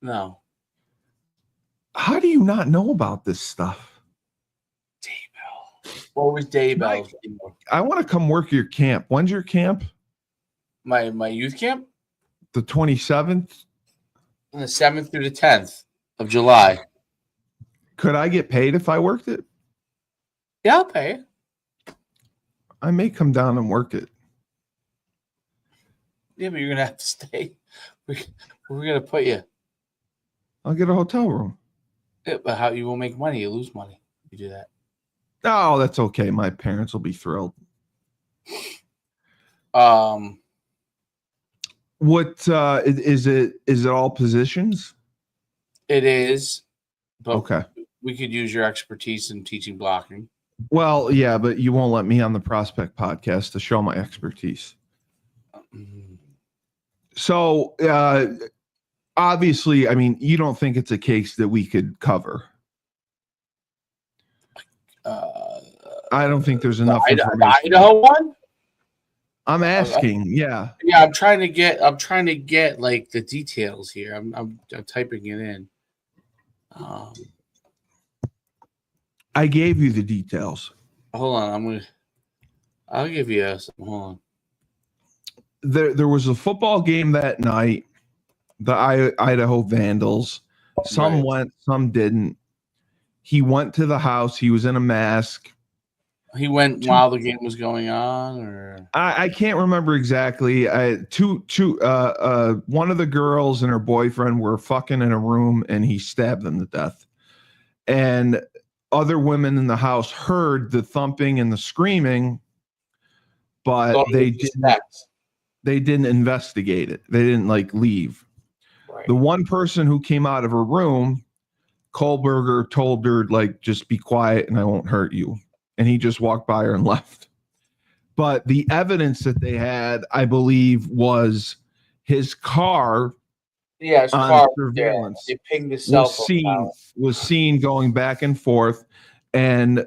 No. How do you not know about this stuff? Daybell. What was Daybell? I want to come work your camp. When's your camp? My youth camp? The 27th? On the 7th through the 10th of July. Could I get paid if I worked it? Yeah, I'll pay. I may come down and work it. Yeah, but you're going to have to stay. We're going to put you. I'll get a hotel room. Yeah, but how you won't make money? You lose money if you do that. Oh, that's okay. My parents will be thrilled. What is it? Is it all positions? It is. But okay. We could use your expertise in teaching blocking. Well, yeah, but you won't let me on the Prospect podcast to show my expertise. So, obviously, I mean, you don't think it's a case that we could cover. I don't think there's enough information. The Idaho one? I'm asking, yeah. Yeah, I'm trying to get like the details here. I'm typing it in. I gave you the details. Hold on, I'll give you some. Hold on. There was a football game that night. The Idaho Vandals. Some went, some didn't. He went to the house. He was in a mask. He went while the game was going on, or I can't remember exactly. One of the girls and her boyfriend were fucking in a room, and he stabbed them to death. And other women in the house heard the thumping and the screaming, but they didn't investigate it. They didn't leave. Right. The one person who came out of her room, Kohlberger told her just be quiet and I won't hurt you. And he just walked by her and left. But the evidence that they had, I believe, was his car. Yeah, his car surveillance. They pinged his cell phone. Was seen going back and forth, and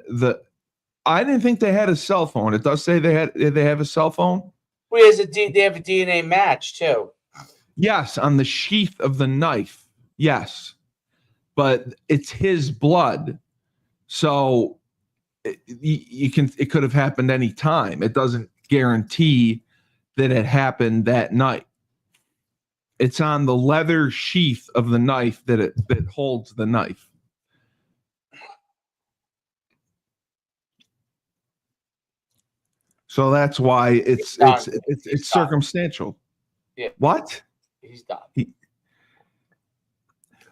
I didn't think they had a cell phone. It does say they have a cell phone. Well, they have a DNA match too. Yes, on the sheath of the knife. Yes, but it's his blood, so it could have happened any time. It doesn't guarantee that it happened that night. It's on the leather sheath of the knife that holds the knife. So that's why it's circumstantial. Yeah. What? He's done.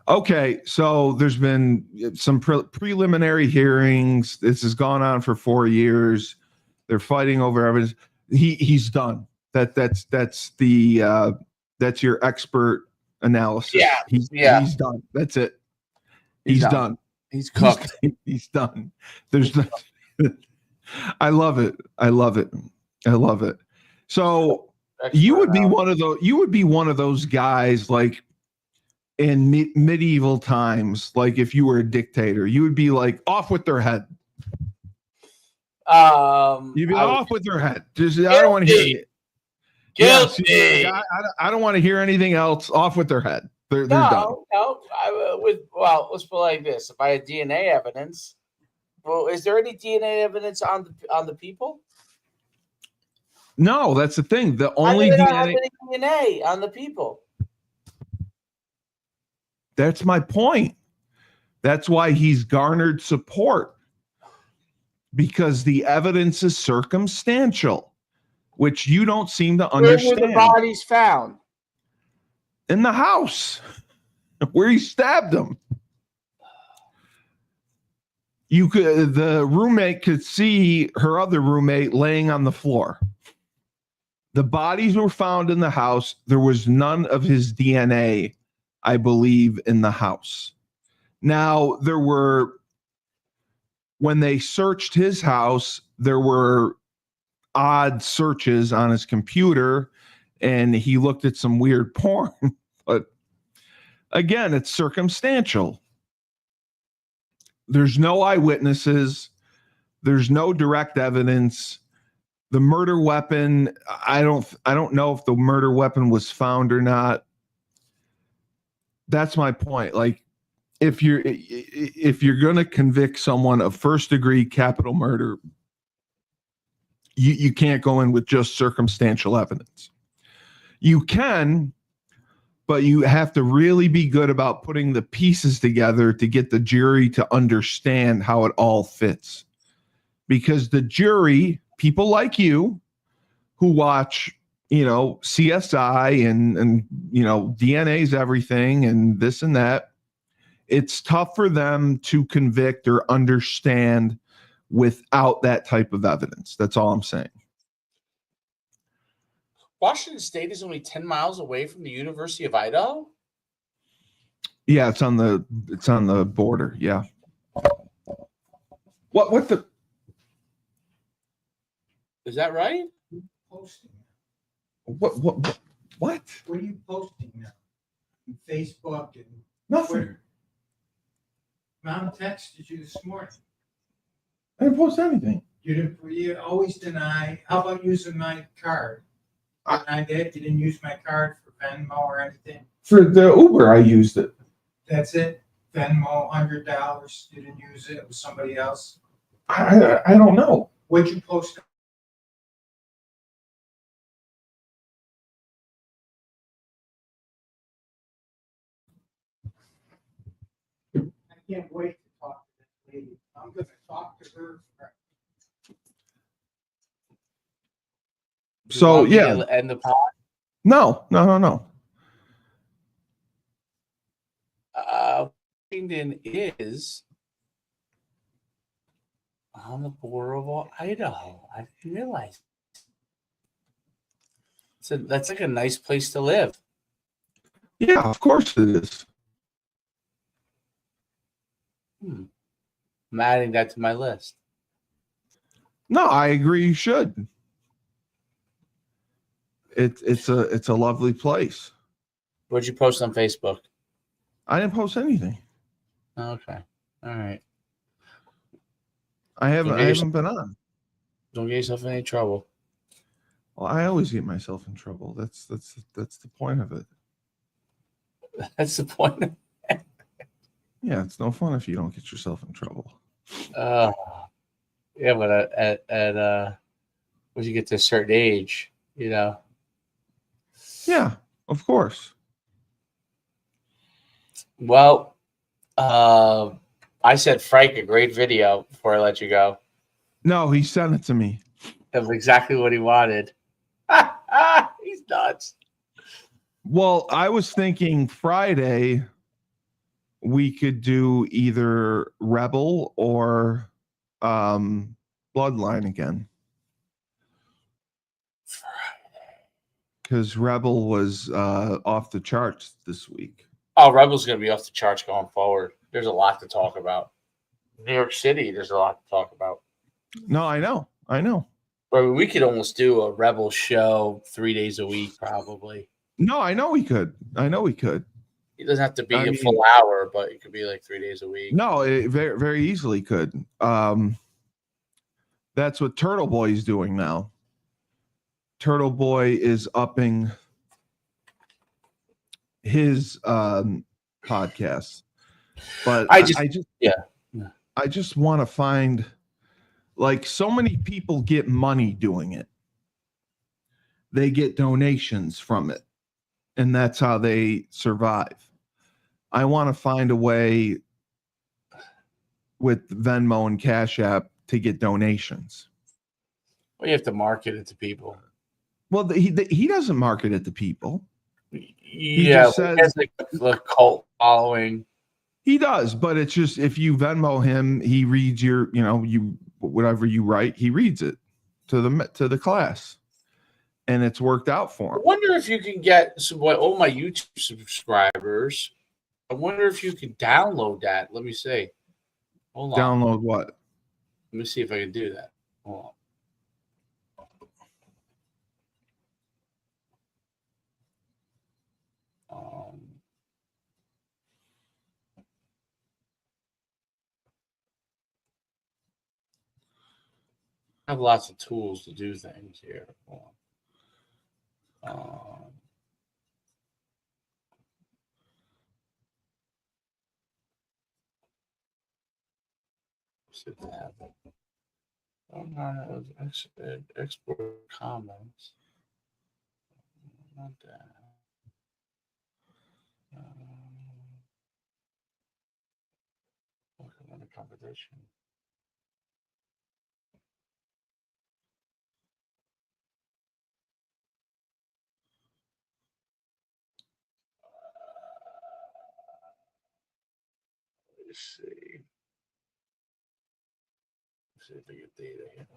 Okay, so there's been some preliminary hearings. This has gone on for 4 years. They're fighting over evidence. He's done. That's your expert analysis. Yeah, he's done. That's it. He's done. He's cooked. He's done. There's no, I love it. So you would be one of those guys in medieval times, if you were a dictator, you would be off with their head. You'd be off with their head. I don't want to hear it. Guilty. Yes, I don't want to hear anything else. Off with their head. They're done. No. Let's put it like this: if I had DNA evidence, well, is there any DNA evidence on the people? No, that's the thing. The only How do they not DNA. have any DNA on the people? That's my point. That's why he's garnered support, because the evidence is circumstantial, which you don't seem to understand. Where were the bodies found? In the house where he stabbed him. The roommate could see her other roommate laying on the floor. The bodies were found in the house. There was none of his DNA, I believe, in the house. Now, when they searched his house, there were odd searches on his computer, and he looked at some weird porn. But again, it's circumstantial. There's no eyewitnesses. There's no direct evidence. The murder weapon, I don't know if the murder weapon was found or not. That's my point. Like, if you're going to convict someone of first degree capital murder, you can't go in with just circumstantial evidence. You can, but you have to really be good about putting the pieces together to get the jury to understand how it all fits. Because the jury, people like you who watch, CSI and DNA's everything and this and that, it's tough for them to convict or understand without that type of evidence. That's all I'm saying. Washington State is only 10 miles away from the University of Idaho? Yeah, it's on the border. Yeah. What the? Is that right? Posting. What? What are you posting now? On Facebook and Nothing. Twitter. Mom texted you this morning. I didn't post anything. You always deny. How about using my card? I did. You didn't use my card for Venmo or anything. For the Uber, I used it. That's it. Venmo, $100. You didn't use it. It was somebody else. I don't know. What'd you post? I can't wait to talk to this lady. I'm going to talk to her. So yeah. And the pod? No. Washington is on the border of Idaho. I didn't realize. So that's like a nice place to live. Yeah, of course it is. I'm adding that to my list. No, I agree. You should. It's a lovely place. What'd you post on Facebook? I didn't post anything. Okay. All right. I haven't been on. Don't get yourself in any trouble. Well, I always get myself in trouble. That's the point of it. That's the point. Yeah, it's no fun if you don't get yourself in trouble. Yeah, but at once you get to a certain age, Yeah, of course. Well, I said Frank a great video before I let you go No, he sent it to me. of exactly what he wanted. He's nuts. Well, I was thinking Friday we could do either Rebel or Bloodline again. Because Rebel was off the charts this week. Oh, Rebel's going to be off the charts going forward. There's a lot to talk about. New York City, there's a lot to talk about. No, I know. But we could almost do a Rebel show 3 days a week, probably. No, I know we could. It doesn't have to be a full hour, but it could be like 3 days a week. No, it very, very easily could. That's what Turtle Boy is doing now. Turtle Boy is upping his podcast. But I just want to find, like, so many people get money doing it. they get donations from it, and that's how they survive. I want to find a way with Venmo and Cash App to get donations. Well, you have to market it to people. Well, he doesn't market it to people. He just says he has like a cult following. He does, but it's just if you Venmo him, he reads your, you whatever you write, he reads it to the class, and it's worked out for him. I wonder if you can get all my YouTube subscribers. I wonder if you can download that. Let me see. Hold on. Download what? Let me see if I can do that. Hold on. I have lots of tools to do things here. Hold on. Export comments. Not that. On the competition. Let's see. Let's see if I get data here.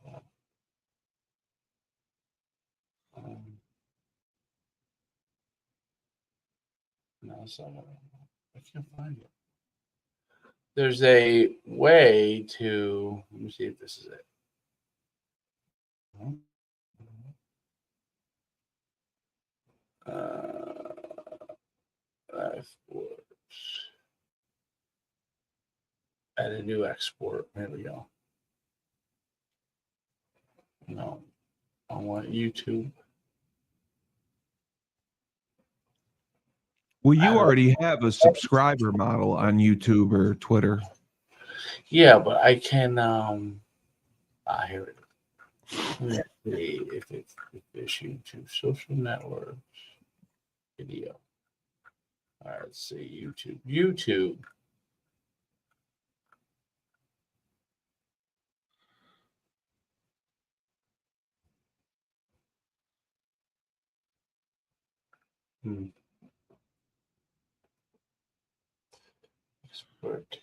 No, it's not. I can't find it. There's a way to. Let me see if this is it. Exports. Add a new export. There we go. No, I want YouTube. Well, you already have a subscriber model on YouTube or Twitter. Yeah, but I can. Here it is. Let's see if it's YouTube social networks video. All right, let's see YouTube. YouTube. Export.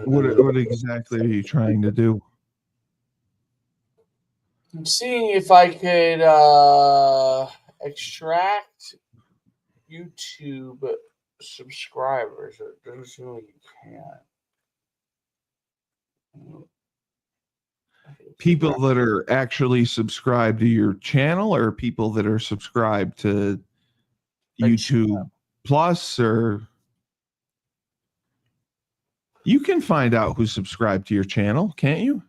What exactly are you trying to do? I'm seeing if I could extract YouTube subscribers. It doesn't seem like you can. People that are actually subscribed to your channel, or people that are subscribed to YouTube Plus, or you can find out who's subscribed to your channel, can't you?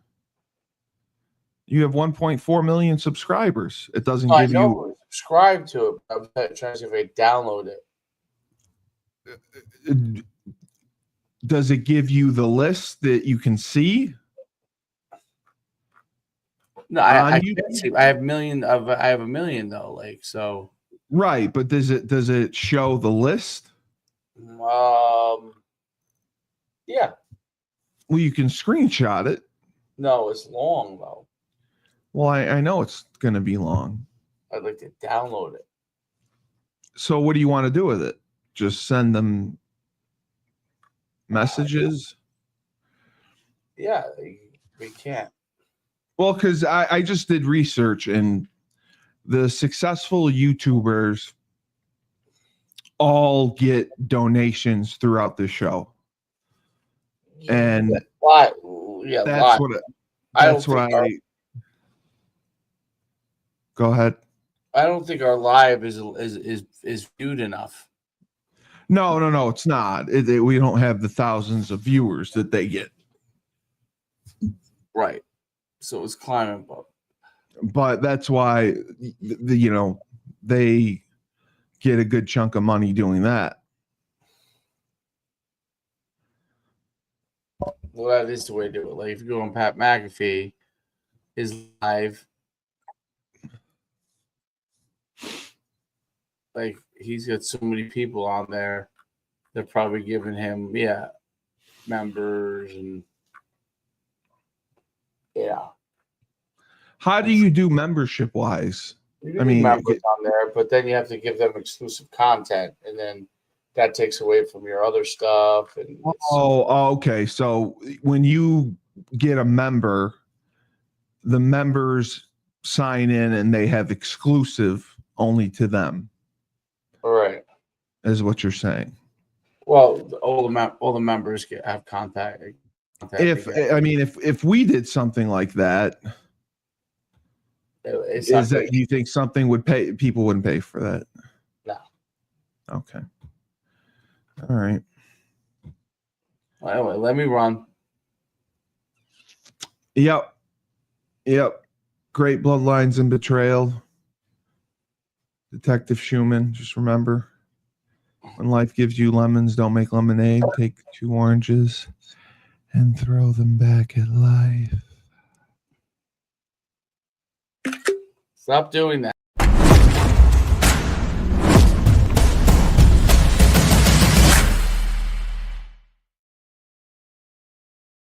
You have 1.4 million subscribers. It doesn't give you subscribe to it. I'm trying to see if I download it. Does it give you the list that you can see? No, I can't see. I have a million though. Like so. Right, but does it show the list? Yeah. Well, you can screenshot it. No, it's long though. Well, I know it's going to be long. I'd like to download it. So what do you want to do with it? Just send them messages? Yeah, we can't. Well, because I just did research, and the successful YouTubers all get donations throughout the show. And why? Yeah, that's what go ahead. I don't think our live is viewed enough. No, it's not. We don't have the thousands of viewers that they get. Right. So it's climbing up. But that's why they get a good chunk of money doing that. Well, that is the way to do it. Like if you go on Pat McAfee, his live, like he's got so many people on there. They're probably giving him, members and How do you do membership wise? I mean, members on there, but then you have to give them exclusive content, and then that takes away from your other stuff. And okay. So when you get a member, the members sign in and they have exclusive only to them. All right, is what you're saying. Well, all the members have contact. If we did something like that, you think something would pay? People wouldn't pay for that. No. Okay. All right. Well, anyway, let me run. Yep. Great Bloodlines and Betrayal. Detective Schumann. Just remember, when life gives you lemons, don't make lemonade. Take 2 oranges and throw them back at life. Stop doing that.